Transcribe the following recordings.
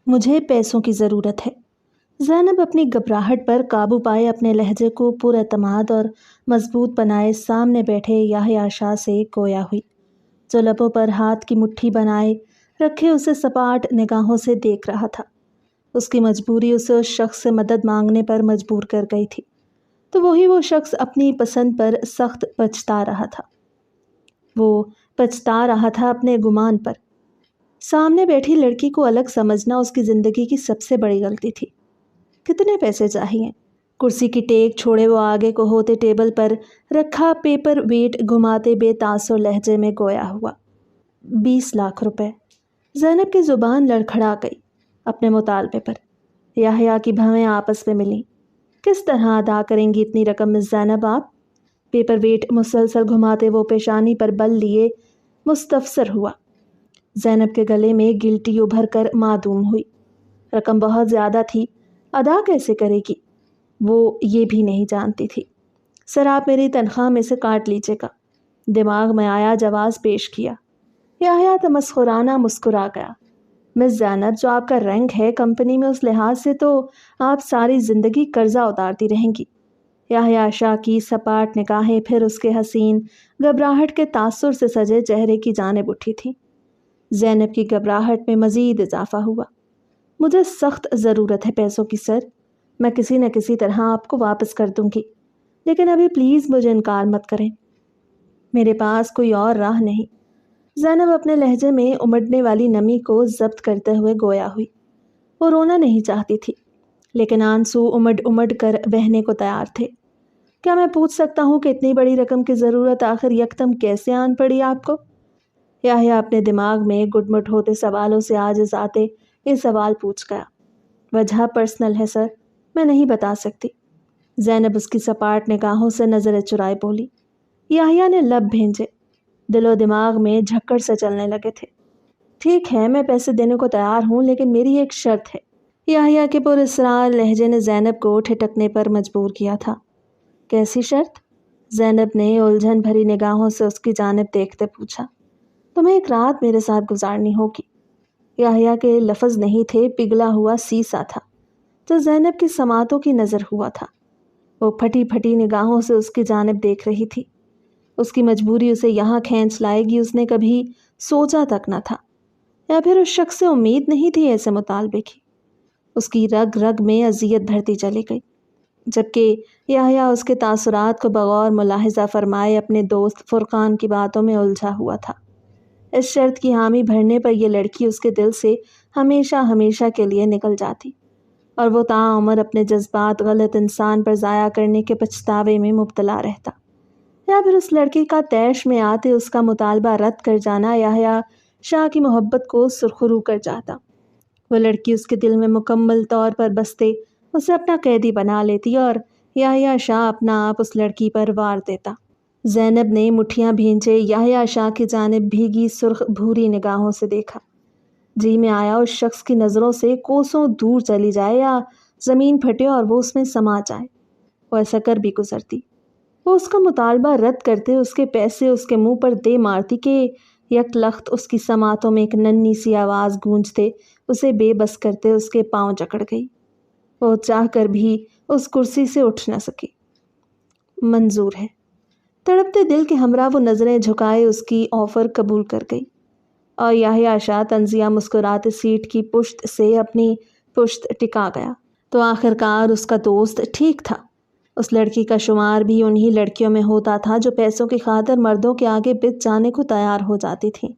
مجھے پیسوں کی ضرورت ہے۔ زینب اپنی گھبراہٹ پر قابو پائے اپنے لہجے کو پر اعتماد اور مضبوط بنائے سامنے بیٹھے یحییٰ شاہ سے گویا ہوئی، جو لبوں پر ہاتھ کی مٹھی بنائے رکھے اسے سپاٹ نگاہوں سے دیکھ رہا تھا۔ اس کی مجبوری اسے اس شخص سے مدد مانگنے پر مجبور کر گئی تھی، تو وہی وہ شخص اپنی پسند پر سخت پچھتا رہا تھا۔ وہ پچھتا رہا تھا اپنے گمان پر۔ سامنے بیٹھی لڑکی کو الگ سمجھنا اس کی زندگی کی سب سے بڑی غلطی تھی۔ کتنے پیسے چاہیے؟ کرسی کی ٹیک چھوڑے وہ آگے کو ہوتے ٹیبل پر رکھا پیپر ویٹ گھماتے بے تاثر لہجے میں گویا ہوا۔ 20 لاکھ روپے۔ زینب کی زبان لڑکھڑا گئی اپنے مطالبے پر۔ یحییٰ کی بھویں آپس میں ملیں۔ کس طرح ادا کریں گی اتنی رقم مس زینب آپ؟ پیپر ویٹ مسلسل گھماتے وہ پیشانی پر بل لیے مستفسر ہوا۔ زینب کے گلے میں گلٹی ابھر کر معدوم ہوئی۔ رقم بہت زیادہ تھی، ادا کیسے کرے گی؟ وہ یہ بھی نہیں جانتی تھی۔ سر آپ میری تنخواہ میں سے کاٹ لیجیے گا، دماغ میں آیا جواز پیش کیا۔ یحییٰ تمسخرانہ مسکرا گیا۔ مس زینب، جو آپ کا رینک ہے کمپنی میں، اس لحاظ سے تو آپ ساری زندگی قرضہ اتارتی رہیں گی۔ یحییٰ شاہ کی سپاٹ نگاہیں پھر اس کے حسین گھبراہٹ کے تاثر سے سجے چہرے کی جانب اٹھی تھیں۔ زینب کی گھبراہٹ میں مزید اضافہ ہوا۔ مجھے سخت ضرورت ہے پیسوں کی سر، میں کسی نہ کسی طرح آپ کو واپس کر دوں گی، لیکن ابھی پلیز مجھے انکار مت کریں، میرے پاس کوئی اور راہ نہیں۔ زینب اپنے لہجے میں امڑنے والی نمی کو ضبط کرتے ہوئے گویا ہوئی۔ وہ رونا نہیں چاہتی تھی، لیکن آنسو امڑ کر بہنے کو تیار تھے۔ کیا میں پوچھ سکتا ہوں کہ اتنی بڑی رقم کی ضرورت آخر یکدم کیسے آن پڑی آپ کو؟ یحییٰ اپنے دماغ میں گٹ مٹ ہوتے سوالوں سے عاجز آتے یہ سوال پوچھ گیا۔ وجہ پرسنل ہے سر، میں نہیں بتا سکتی۔ زینب اس کی سپاٹ نگاہوں سے نظریں چرائے بولی۔ یحییٰ نے لب بھینجے، دل و دماغ میں جھکڑ سے چلنے لگے تھے۔ ٹھیک ہے، میں پیسے دینے کو تیار ہوں، لیکن میری ایک شرط ہے۔ یحییٰ کے پر اسرار لہجے نے زینب کو ٹھٹکنے پر مجبور کیا تھا۔ کیسی شرط؟ زینب نے الجھن بھری نگاہوں سے اس کی جانب دیکھتے پوچھا۔ تمہیں ایک رات میرے ساتھ گزارنی ہوگی۔ یحییٰ کے لفظ نہیں تھے، پگھلا ہوا سیسا تھا جو زینب کی سماعتوں کی نظر ہوا تھا۔ وہ پھٹی پھٹی نگاہوں سے اس کی جانب دیکھ رہی تھی۔ اس کی مجبوری اسے یہاں کھینچ لائے گی اس نے کبھی سوچا تک نہ تھا، یا پھر اس شخص سے امید نہیں تھی ایسے مطالبے کی۔ اس کی رگ رگ میں اذیت بڑھتی چلی گئی، جبکہ یحییٰ اس کے تاثرات کو بغور ملاحظہ فرمائے اپنے دوست فرقان کی باتوں میں الجھا ہوا تھا۔ اس شرط کی حامی بھرنے پر یہ لڑکی اس کے دل سے ہمیشہ ہمیشہ کے لیے نکل جاتی، اور وہ تاعمر اپنے جذبات غلط انسان پر ضائع کرنے کے پچھتاوے میں مبتلا رہتا، یا پھر اس لڑکی کا طیش میں آتے اس کا مطالبہ رد کر جانا یحییٰ شاہ کی محبت کو سرخرو کر جاتا۔ وہ لڑکی اس کے دل میں مکمل طور پر بستے اسے اپنا قیدی بنا لیتی، اور یحییٰ شاہ اپنا آپ اس لڑکی پر وار دیتا۔ زینب نے مٹھیاں بھینچے یحییٰ شاہ کی جانب بھیگی سرخ بھوری نگاہوں سے دیکھا۔ جی میں آیا اس شخص کی نظروں سے کوسوں دور چلی جائے یا زمین پھٹے اور وہ اس میں سما جائے۔ وہ ایسا کر بھی گزرتی۔ وہ اس کا مطالبہ رد کرتے، اس کے پیسے اس کے منہ پر دے مارتی کہ یک لخت اس کی سماعتوں میں ایک ننھی سی آواز گونجتے اسے بے بس کرتے اس کے پاؤں جکڑ گئی۔ وہ چاہ کر بھی اس کرسی سے اٹھ نہ سکی۔ منظور ہے۔ تڑپتے دل کے ہمراہ وہ نظریں جھکائے اس کی آفر قبول کر گئی، اور یحییٰ شاہ طنزیہ مسکراتے سیٹ کی پشت سے اپنی پشت ٹکا گیا۔ تو آخرکار اس کا دوست ٹھیک تھا۔ اس لڑکی کا شمار بھی انہی لڑکیوں میں ہوتا تھا جو پیسوں کی خاطر مردوں کے آگے بت جانے کو تیار ہو جاتی تھیں۔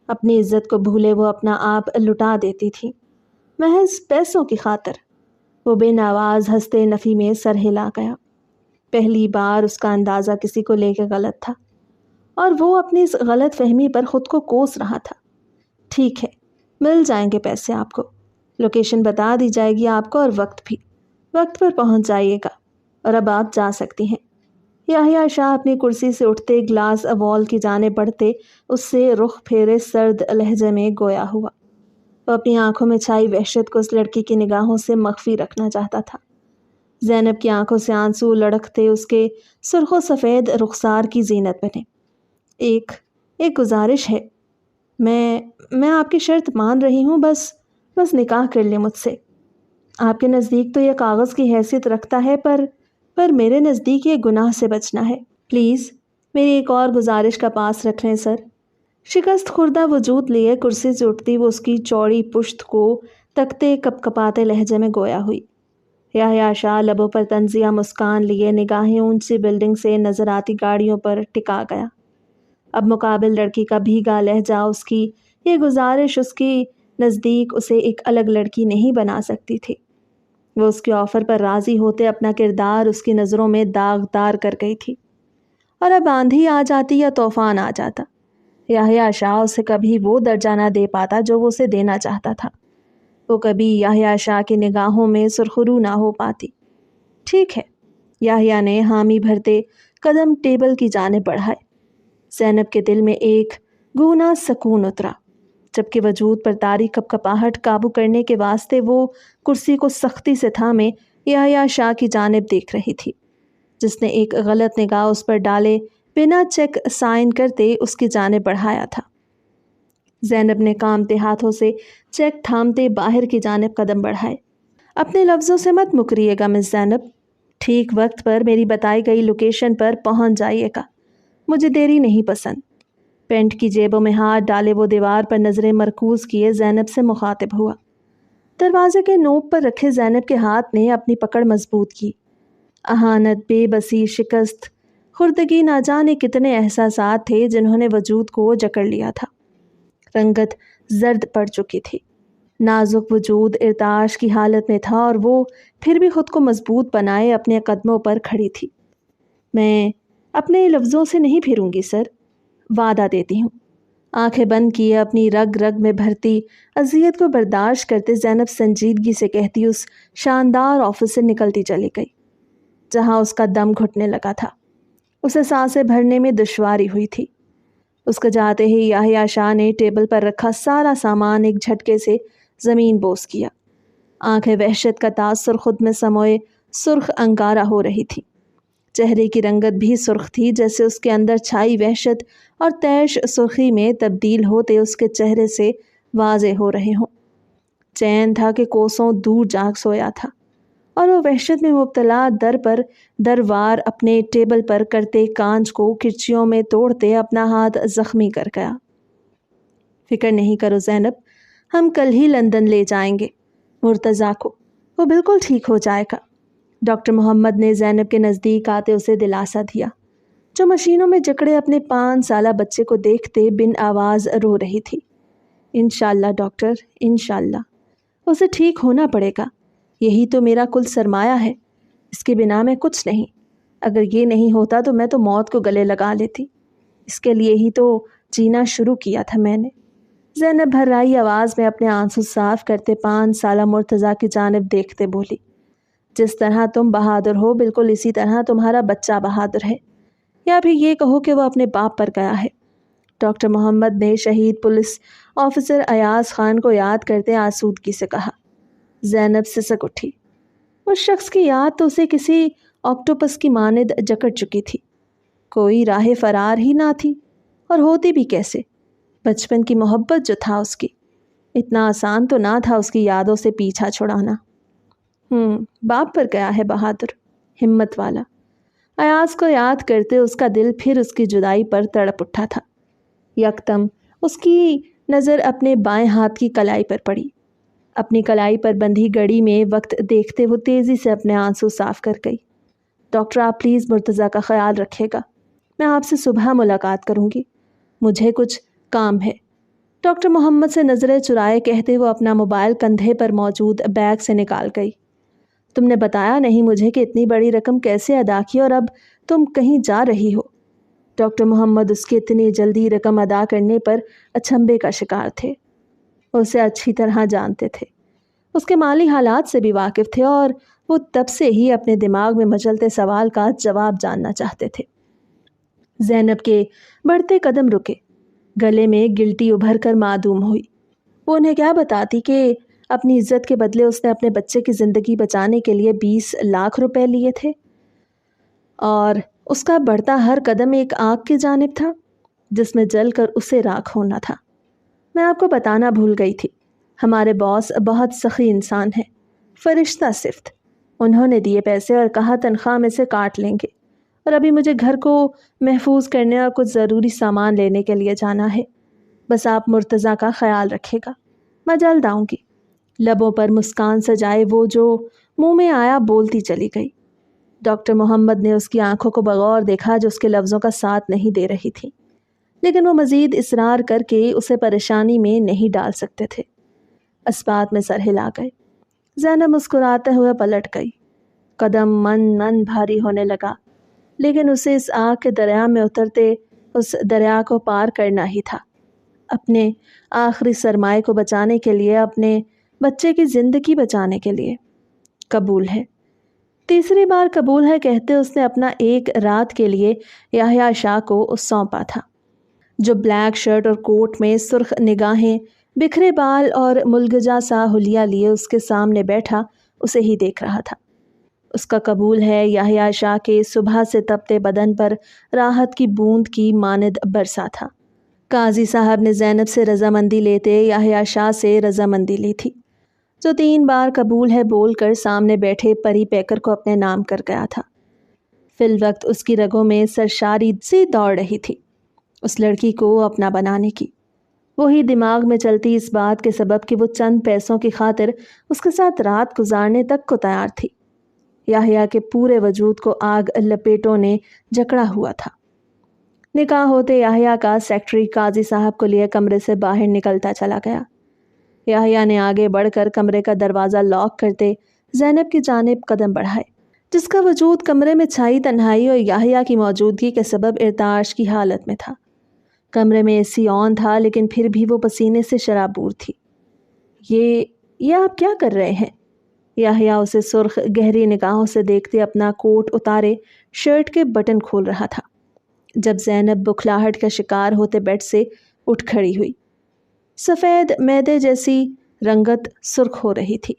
اپنی عزت کو بھولے وہ اپنا آپ لٹا دیتی تھی محض پیسوں کی خاطر۔ وہ بے نواز ہنستے نفی میں سر ہلا گیا۔ پہلی بار اس کا اندازہ کسی کو لے کے غلط تھا، اور وہ اپنی اس غلط فہمی پر خود کو کوس رہا تھا۔ ٹھیک ہے، مل جائیں گے پیسے آپ کو، لوکیشن بتا دی جائے گی آپ کو، اور وقت بھی، وقت پر پہنچ جائیے گا، اور اب آپ جا سکتی ہیں۔ یحییٰ شاہ اپنی کرسی سے اٹھتے گلاس وال کی جانب بڑھتے اس سے رخ پھیرے سرد لہجے میں گویا ہوا۔ وہ اپنی آنکھوں میں چھائی وحشت کو اس لڑکی کی نگاہوں سے مخفی رکھنا چاہتا تھا۔ زینب کی آنکھوں سے آنسو لڑکتے اس کے سرخ و سفید رخسار کی زینت بنے۔ ایک گزارش ہے، میں آپ کی شرط مان رہی ہوں، بس بس نکاح کر لے مجھ سے۔ آپ کے نزدیک تو یہ کاغذ کی حیثیت رکھتا ہے، پر میرے نزدیک یہ گناہ سے بچنا ہے۔ پلیز میری ایک اور گزارش کا پاس رکھ لیں سر۔ شکست خوردہ وجود لیے کرسی سے اٹھتی وہ اس کی چوڑی پشت کو تکتے کپ کپاتے لہجے میں گویا ہوئی۔ یحییٰ شاہ لبوں پر طنزیہ مسکان لیے نگاہیں اونچی بلڈنگ سے نظر آتی گاڑیوں پر ٹکا گیا۔ اب مقابل لڑکی کا بھیگا لہجہ، اس کی یہ گزارش اس کی نزدیک اسے ایک الگ لڑکی نہیں بنا سکتی تھی۔ وہ اس کے آفر پر راضی ہوتے اپنا کردار اس کی نظروں میں داغدار کر گئی تھی، اور اب آندھی آ جاتی یا طوفان آ جاتا، یحییٰ شاہ اسے کبھی وہ درجہ نہ دے پاتا جو وہ اسے دینا چاہتا تھا۔ وہ کبھی یحییٰ شاہ کی نگاہوں میں سرخرو نہ ہو پاتی۔ ٹھیک ہے، یحییٰ نے حامی بھرتے قدم ٹیبل کی جانب بڑھائے۔ زینب کے دل میں ایک گونا سکون اترا، جبکہ وجود پر طاری کپکپاہٹ قابو کرنے کے واسطے وہ کرسی کو سختی سے تھامے یحییٰ شاہ کی جانب دیکھ رہی تھی، جس نے ایک غلط نگاہ اس پر ڈالے بنا چیک سائن کرتے اس کی جانب بڑھایا تھا۔ زینب نے کامتے ہاتھوں سے چیک تھامتے باہر کی جانب قدم بڑھائے۔ اپنے لفظوں سے مت مکریے گا مس زینب، ٹھیک وقت پر میری بتائی گئی لوکیشن پر پہنچ جائیے گا، مجھے دیری نہیں پسند۔ پینٹ کی جیبوں میں ہاتھ ڈالے وہ دیوار پر نظریں مرکوز کیے زینب سے مخاطب ہوا۔ دروازے کے نوک پر رکھے زینب کے ہاتھ نے اپنی پکڑ مضبوط کی۔ اہانت، بے بسی، شکست خوردگی، نہ جانے کتنے احساسات تھے جنہوں نے وجود کو جکڑ لیا تھا۔ رنگت زرد پڑ چکی تھی، نازک وجود ارتعاش کی حالت میں تھا، اور وہ پھر بھی خود کو مضبوط بنائے اپنے قدموں پر کھڑی تھی۔ میں اپنے لفظوں سے نہیں پھروں گی سر، وعدہ دیتی ہوں۔ آنکھیں بند کیے اپنی رگ رگ میں بھرتی اذیت کو برداشت کرتے زینب سنجیدگی سے کہتی اس شاندار آفس سے نکلتی چلی گئی، جہاں اس کا دم گھٹنے لگا تھا۔ اسے سانسیں بھرنے میں دشواری ہوئی تھی۔ اس کے جاتے ہی یحییٰ شاہ نے ٹیبل پر رکھا سارا سامان ایک جھٹکے سے زمین بوس کیا۔ آنکھیں وحشت کا تاثر خود میں سموئے سرخ انگارہ ہو رہی تھی۔ چہرے کی رنگت بھی سرخ تھی، جیسے اس کے اندر چھائی وحشت اور تیش سرخی میں تبدیل ہوتے اس کے چہرے سے واضح ہو رہے ہوں۔ چین تھا کہ کوسوں دور جاگ سویا تھا، اور وہ وحشت میں مبتلا در پر دروار اپنے ٹیبل پر کرتے کانچ کو کرچیوں میں توڑتے اپنا ہاتھ زخمی کر گیا۔ فکر نہیں کرو زینب، ہم کل ہی لندن لے جائیں گے مرتضیٰ کو، وہ بالکل ٹھیک ہو جائے گا۔ ڈاکٹر محمد نے زینب کے نزدیک آتے اسے دلاسا دیا، جو مشینوں میں جکڑے اپنے 5 سالہ بچے کو دیکھتے بن آواز رو رہی تھی۔ انشاءاللہ ڈاکٹر، انشاءاللہ اسے ٹھیک ہونا پڑے گا، یہی تو میرا کل سرمایہ ہے، اس کے بنا میں کچھ نہیں۔ اگر یہ نہیں ہوتا تو میں تو موت کو گلے لگا لیتی، اس کے لیے ہی تو جینا شروع کیا تھا میں نے۔ زینب بھرائی آواز میں اپنے آنسو صاف کرتے 5 سالہ مرتضیٰ کی جانب دیکھتے بولی، جس طرح تم بہادر ہو بالکل اسی طرح تمہارا بچہ بہادر ہے، یا پھر یہ کہو کہ وہ اپنے باپ پر گیا ہے۔ ڈاکٹر محمد نے شہید پولیس آفیسر ایاز خان کو یاد کرتے آسودگی سے کہا۔ زینب سسک اٹھی۔ اس شخص کی یاد تو اسے کسی آکٹوپس کی مانند جکڑ چکی تھی، کوئی راہ فرار ہی نہ تھی، اور ہوتی بھی کیسے؟ بچپن کی محبت جو تھا اس کی، اتنا آسان تو نہ تھا اس کی یادوں سے پیچھا چھڑانا۔ باپ پر گیا ہے بہادر، ہمت والا۔ ایاز کو یاد کرتے اس کا دل پھر اس کی جدائی پر تڑپ اٹھا تھا۔ یکدم اس کی نظر اپنے بائیں ہاتھ کی کلائی پر پڑی۔ اپنی کلائی پر بندھی گڑی میں وقت دیکھتے وہ تیزی سے اپنے آنسو صاف کر گئی۔ ڈاکٹر آپ پلیز مرتضیٰ کا خیال رکھے گا، میں آپ سے صبح ملاقات کروں گی، مجھے کچھ کام ہے۔ ڈاکٹر محمد سے نظریں چرائے کہتے وہ اپنا موبائل کندھے پر موجود بیگ سے نکال گئی۔ تم نے بتایا نہیں مجھے کہ اتنی بڑی رقم کیسے ادا کی، اور اب تم کہیں جا رہی ہو؟ ڈاکٹر محمد اس کی اتنی جلدی رقم ادا کرنے پر اچنبھے کا شکار تھے۔ اسے اچھی طرح جانتے تھے، اس کے مالی حالات سے بھی واقف تھے، اور وہ تب سے ہی اپنے دماغ میں مچلتے سوال کا جواب جاننا چاہتے تھے۔ زینب کے بڑھتے قدم رکے، گلے میں گلٹی ابھر کر معدوم ہوئی۔ وہ انہیں کیا بتاتی کہ اپنی عزت کے بدلے اس نے اپنے بچے کی زندگی بچانے کے لیے 20 لاکھ روپے لیے تھے، اور اس کا بڑھتا ہر قدم ایک آگ کی جانب تھا جس میں جل کر اسے راکھ ہونا تھا۔ میں آپ کو بتانا بھول گئی تھی، ہمارے باس بہت سخی انسان ہیں، فرشتہ صفت۔ انہوں نے دیے پیسے اور کہا تنخواہ میں سے کاٹ لیں گے، اور ابھی مجھے گھر کو محفوظ کرنے اور کچھ ضروری سامان لینے کے لیے جانا ہے۔ بس آپ مرتضیٰ کا خیال رکھے گا، میں جلد آؤں گی۔ لبوں پر مسکان سجائے وہ جو منہ میں آیا بولتی چلی گئی۔ ڈاکٹر محمد نے اس کی آنکھوں کو بغور دیکھا جو اس کے لفظوں کا ساتھ نہیں دے رہی تھی، لیکن وہ مزید اصرار کر کے اسے پریشانی میں نہیں ڈال سکتے تھے۔ اسبات میں سر ہلا گئے۔ زینب مسکراتے ہوئے پلٹ گئی۔ قدم من بھاری ہونے لگا، لیکن اسے اس آگ کے دریا میں اترتے اس دریا کو پار کرنا ہی تھا، اپنے آخری سرمائے کو بچانے کے لیے، اپنے بچے کی زندگی بچانے کے لیے۔ قبول ہے، تیسری بار قبول ہے کہتے اس نے اپنا ایک رات کے لیے یحییٰ شاہ کو سونپا تھا، جو بلیک شرٹ اور کوٹ میں سرخ نگاہیں، بکھرے بال اور ملگجا سا حلیہ لیے اس کے سامنے بیٹھا اسے ہی دیکھ رہا تھا۔ اس کا قبول ہے یحییٰ شاہ کے صبح سے تپتے بدن پر راحت کی بوند کی مانند برسا تھا۔ قاضی صاحب نے زینب سے رضامندی لیتے یحییٰ شاہ سے رضامندی لی تھی، جو 3 بار قبول ہے بول کر سامنے بیٹھے پری پیکر کو اپنے نام کر گیا تھا۔ فی الوقت اس کی رگوں میں سرشاری سی دوڑ رہی تھی اس لڑکی کو اپنا بنانے کی، وہی دماغ میں چلتی اس بات کے سبب کہ وہ چند پیسوں کی خاطر اس کے ساتھ رات گزارنے تک کو تیار تھی۔ یحییٰ کے پورے وجود کو آگ لپیٹوں نے جکڑا ہوا تھا۔ نکاح ہوتے یحییٰ کا سیکرٹری قاضی صاحب کو لیے کمرے سے باہر نکلتا چلا گیا۔ یحییٰ نے آگے بڑھ کر کمرے کا دروازہ لاک کرتے زینب کی جانب قدم بڑھائے، جس کا وجود کمرے میں چھائی تنہائی اور یحییٰ کی موجودگی کے سبب ارتعاش کی حالت میں تھا۔ کمرے میں اے سی آن تھا، لیکن پھر بھی وہ پسینے سے شرابور تھی۔ یہ آپ کیا کر رہے ہیں؟ یحییٰ اسے سرخ گہری نگاہوں سے دیکھتے اپنا کوٹ اتارے شرٹ کے بٹن کھول رہا تھا، جب زینب بکھلاہٹ کا شکار ہوتے بیڈ سے اٹھ کھڑی ہوئی۔ سفید میدے جیسی رنگت سرخ ہو رہی تھی،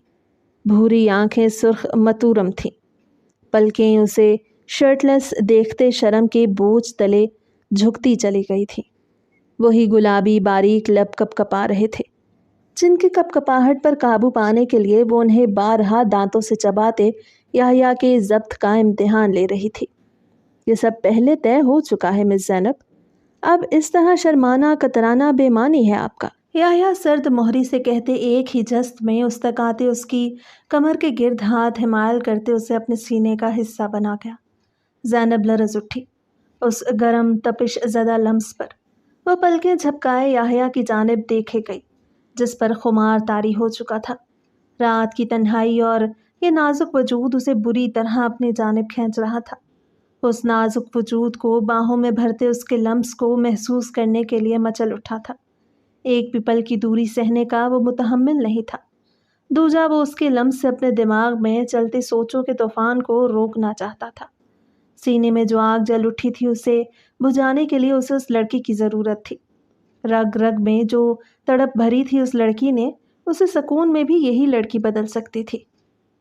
بھوری آنکھیں سرخ متورم تھیں، پلکیں اسے شرٹ لیس دیکھتے شرم کے بوجھ تلے جھکتی چلی گئی تھی۔ وہی گلابی باریک لب کپ کپا رہے تھے، جن کی کپ کپاہٹ پر قابو پانے کے لیے وہ انہیں بارہا دانتوں سے چباتے یحییٰ کے ضبط کا امتحان لے رہی تھی۔ یہ سب پہلے طے ہو چکا ہے مس زینب، اب اس طرح شرمانا کترانا بے معنی ہے آپ کا۔ یحییٰ سرد مہری سے کہتے ایک ہی جست میں اس تک آتے اس کی کمر کے گرد ہاتھ حمائل کرتے اسے اپنے سینے کا حصہ بنا گیا۔ زینب لرز اٹھی اس گرم تپش زدہ لمس پر۔ وہ پلکیں جھپکائے یحییٰ کی جانب دیکھے گئی، جس پر خمار طاری ہو چکا تھا۔ رات کی تنہائی اور یہ نازک وجود اسے بری طرح اپنی جانب کھینچ رہا تھا۔ اس نازک وجود کو باہوں میں بھرتے اس کے لمس کو محسوس کرنے کے لیے مچل اٹھا تھا۔ ایک بھی پل کی دوری سہنے کا وہ متحمل نہیں تھا، دوجا وہ اس کے لمس سے اپنے دماغ میں چلتے سوچوں کے طوفان کو روکنا چاہتا تھا۔ سینے میں جو آگ جل اٹھی تھی اسے بجھانے کے لیے اسے اس لڑکی کی ضرورت تھی۔ رگ رگ میں جو تڑپ بھری تھی اس لڑکی نے اسے سکون میں بھی یہی لڑکی بدل سکتی تھی۔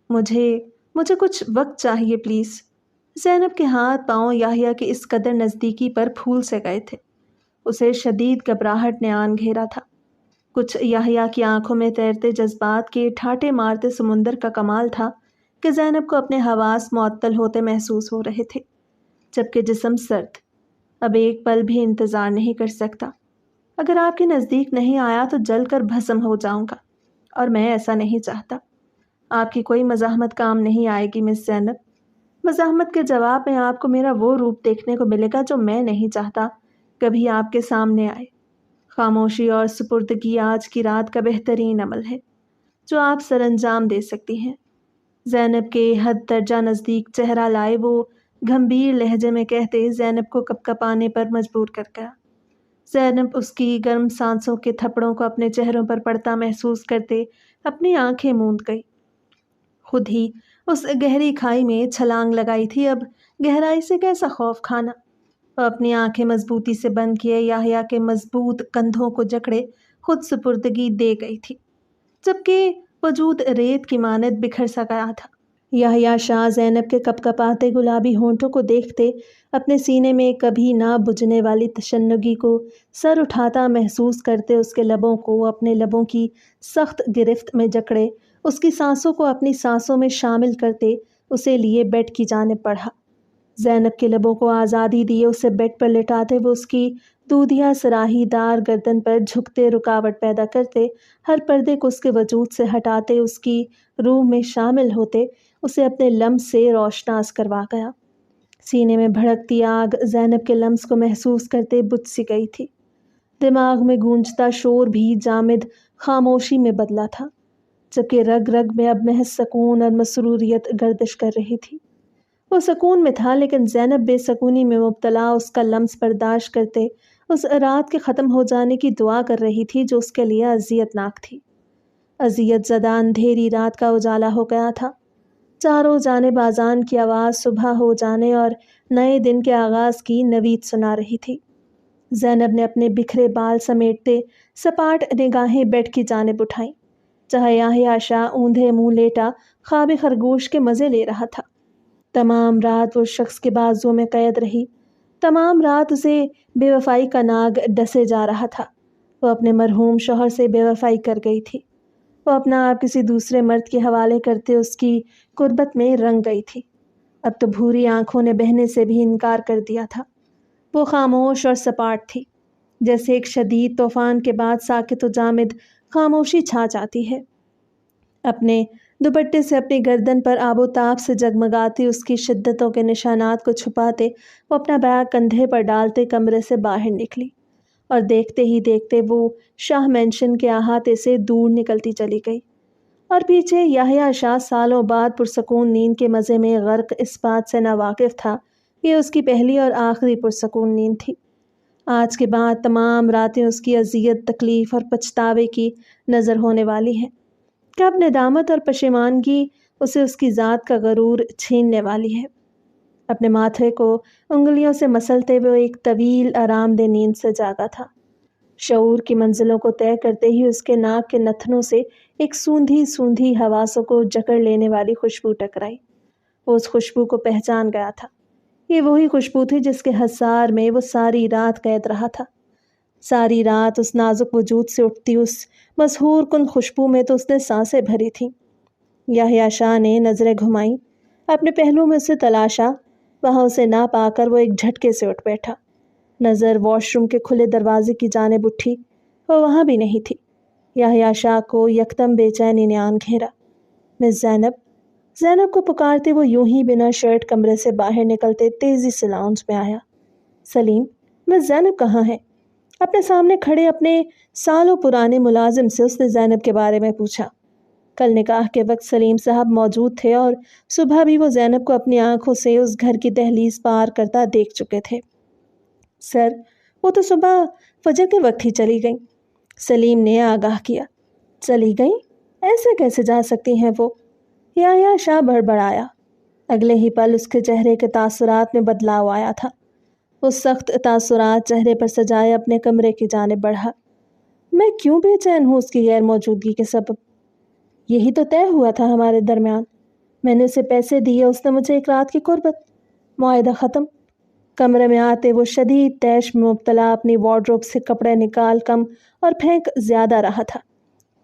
مجھے کچھ وقت چاہیے پلیز۔ زینب کے ہاتھ پاؤں یحییٰ کے اس قدر نزدیکی پر پھول سے گئے تھے، اسے شدید گھبراہٹ نے آن گھیرا تھا۔ کچھ یحییٰ کی آنکھوں میں تیرتے جذبات کے ٹھاٹے مارتے سمندر کا کمال تھا کہ زینب کو اپنے حواس معطل ہوتے محسوس ہو رہے تھے، جبکہ جسم سرد، اب ایک پل بھی انتظار نہیں کر سکتا۔ اگر آپ کے نزدیک نہیں آیا تو جل کر بھسم ہو جاؤں گا، اور میں ایسا نہیں چاہتا۔ آپ کی کوئی مزاحمت کام نہیں آئے گی مس زینب۔ مزاحمت کے جواب میں آپ کو میرا وہ روپ دیکھنے کو ملے گا جو میں نہیں چاہتا کبھی آپ کے سامنے آئے۔ خاموشی اور سپردگی آج کی رات کا بہترین عمل ہے جو آپ سر انجام دے سکتی ہیں۔ زینب کے حد درجہ نزدیک چہرہ لائے وہ گھمبیر لہجے میں کہتے زینب کو کپ کپانے پر مجبور کر گیا۔ زینب اس کی گرم سانسوں کے تھپڑوں کو اپنے چہروں پر پڑتا محسوس کرتے اپنی آنکھیں موند گئی۔ خود ہی اس گہری کھائی میں چھلانگ لگائی تھی، اب گہرائی سے کیسا خوف کھانا۔ وہ اپنی آنکھیں مضبوطی سے بند کیے یحییٰ کے مضبوط کندھوں کو جکڑے خود سپردگی دے گئی تھی، جبکہ وجود ریت کی مانند بکھر سا گیا تھا۔ یحییٰ شاہ زینب کے کپکپاتے گلابی ہونٹوں کو دیکھتے اپنے سینے میں کبھی نہ بجھنے والی تشنگی کو سر اٹھاتا محسوس کرتے اس کے لبوں کو اپنے لبوں کی سخت گرفت میں جکڑے، اس کی سانسوں کو اپنی سانسوں میں شامل کرتے اسے لیے بیڈ کی جانب بڑھا۔ زینب کے لبوں کو آزادی دیے اسے بیڈ پر لٹاتے وہ اس کی دودھیا سراہی دار گردن پر جھکتے رکاوٹ پیدا کرتے، ہر پردے کو اس کے وجود سے ہٹاتے، اس کی روح میں شامل ہوتے، اسے اپنے لمس سے روشناس کروا گیا۔ سینے میں بھڑکتی آگ زینب کے لمس کو محسوس کرتے بجھ سی گئی تھی۔ دماغ میں گونجتا شور بھی جامد خاموشی میں بدلا تھا، جبکہ رگ رگ میں اب محض سکون اور مسروریت گردش کر رہی تھی۔ وہ سکون میں تھا لیکن زینب بے سکونی میں مبتلا اس کا لمس برداشت کرتے اس رات کے ختم ہو جانے کی دعا کر رہی تھی جو اس کے لیے اذیت ناک تھی۔ اذیت زدہ اندھیری رات کا اجالا ہو گیا تھا، چاروں جانب اذان کی آواز صبح ہو جانے اور نئے دن کے آغاز کی نوید سنا رہی تھی۔ زینب نے اپنے بکھرے بال سمیٹتے سپاٹ نگاہیں بیڈ کی جانب اٹھائیں، جہاں یحییٰ شاہ اوندھے منہ لیٹا خواب خرگوش کے مزے لے رہا تھا۔ تمام رات وہ شخص کے بازوؤں میں قید رہی، تمام رات اسے بے وفائی کا ناگ ڈسے جا رہا تھا۔ وہ اپنے مرحوم شوہر سے بے وفائی کر گئی تھی، وہ اپنا آپ کسی دوسرے مرد کے حوالے کرتے اس کی قربت میں رنگ گئی تھی۔ اب تو بھوری آنکھوں نے بہنے سے بھی انکار کر دیا تھا۔ وہ خاموش اور سپاٹ تھی، جیسے ایک شدید طوفان کے بعد ساکت و جامد خاموشی چھا جاتی ہے۔ اپنے دوپٹے سے اپنی گردن پر آب و تاب سے جگمگاتی اس کی شدتوں کے نشانات کو چھپاتے وہ اپنا بیگ کندھے پر ڈالتے کمرے سے باہر نکلی، اور دیکھتے ہی دیکھتے وہ شاہ مینشن کے احاطے سے دور نکلتی چلی گئی، اور پیچھے یحییٰ شاہ سالوں بعد پرسکون نیند کے مزے میں غرق اس بات سے ناواقف تھا کہ اس کی پہلی اور آخری پرسکون نیند تھی۔ آج کے بعد تمام راتیں اس کی اذیت، تکلیف اور پچھتاوے کی نظر ہونے والی ہیں۔ کب ندامت اور پشیمانگی اسے اس کی ذات کا غرور چھیننے والی ہے۔ اپنے ماتھے کو انگلیوں سے مسلتے ہوئے ایک طویل آرام دہ نیند سے جاگا تھا۔ شعور کی منزلوں کو طے کرتے ہی اس کے ناک کے نتنوں سے ایک سوندھی سوندھی حواسوں کو جکڑ لینے والی خوشبو ٹکرائی۔ وہ اس خوشبو کو پہچان گیا تھا، یہ وہی خوشبو تھی جس کے حصار میں وہ ساری رات قید رہا تھا۔ ساری رات اس نازک وجود سے اٹھتی اس مسحور کن خوشبو میں تو اس نے سانسیں بھری تھیں۔ یحییٰ شاہ نے نظریں گھمائیں، اپنے پہلو میں اسے تلاشا، وہاں اسے نہ پا کر وہ ایک جھٹکے سے اٹھ بیٹھا۔ نظر واش روم کے کھلے دروازے کی جانب اٹھی، وہ وہاں بھی نہیں تھی۔ یحییٰ شاہ کو یکدم بے چینی نے آن گھیرا۔ مس زینب کو پکارتے وہ یوں ہی بنا شرٹ کمرے سے باہر نکلتے تیزی سے لاؤنج میں آیا۔ سلیم، مس زینب کہاں ہے؟ اپنے سامنے کھڑے اپنے سالوں پرانے ملازم سے اس نے زینب کے بارے میں پوچھا۔ کل نکاح کے وقت سلیم صاحب موجود تھے اور صبح بھی وہ زینب کو اپنی آنکھوں سے اس گھر کی دہلیز پار کرتا دیکھ چکے تھے۔ سر، وہ تو صبح فجر کے وقت ہی چلی گئیں، سلیم نے آگاہ کیا۔ چلی گئیں؟ ایسے کیسے جا سکتی ہیں وہ؟ یحییٰ شاہ بڑبڑایا۔ اگلے ہی پل اس کے چہرے کے تاثرات میں بدلاؤ آیا تھا۔ وہ سخت تاثرات چہرے پر سجائے اپنے کمرے کی جانب بڑھا۔ میں کیوں بے چین ہوں اس کی غیر موجودگی کے سبب؟ یہی تو طے ہوا تھا ہمارے درمیان، میں نے اسے پیسے دیے، اس نے مجھے ایک رات کی قربت، معاہدہ ختم۔ کمرے میں آتے وہ شدید طیش میں مبتلا اپنی وارڈروب سے کپڑے نکال کم اور پھینک زیادہ رہا تھا۔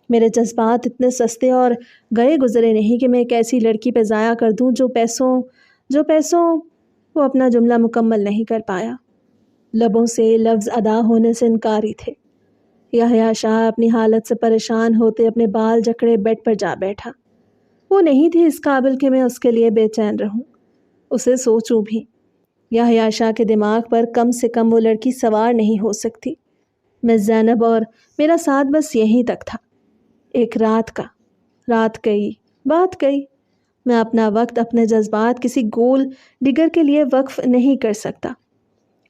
میرے جذبات اتنے سستے اور گئے گزرے نہیں کہ میں ایک ایسی لڑکی پہ ضائع کر دوں جو پیسوں وہ اپنا جملہ مکمل نہیں کر پایا۔ لبوں سے لفظ ادا ہونے سے انکاری تھے۔ یحییٰ شاہ اپنی حالت سے پریشان ہوتے اپنے بال جکڑے بیڈ پر جا بیٹھا۔ وہ نہیں تھی اس قابل کہ میں اس کے لیے بے چین رہوں، اسے سوچوں بھی۔ یحییٰ شاہ کے دماغ پر کم سے کم وہ لڑکی سوار نہیں ہو سکتی۔ میں زینب اور میرا ساتھ بس یہیں تک تھا، ایک رات کا۔ رات گئی، بات گئی۔ میں اپنا وقت، اپنے جذبات کسی گول ڈگر کے لیے وقف نہیں کر سکتا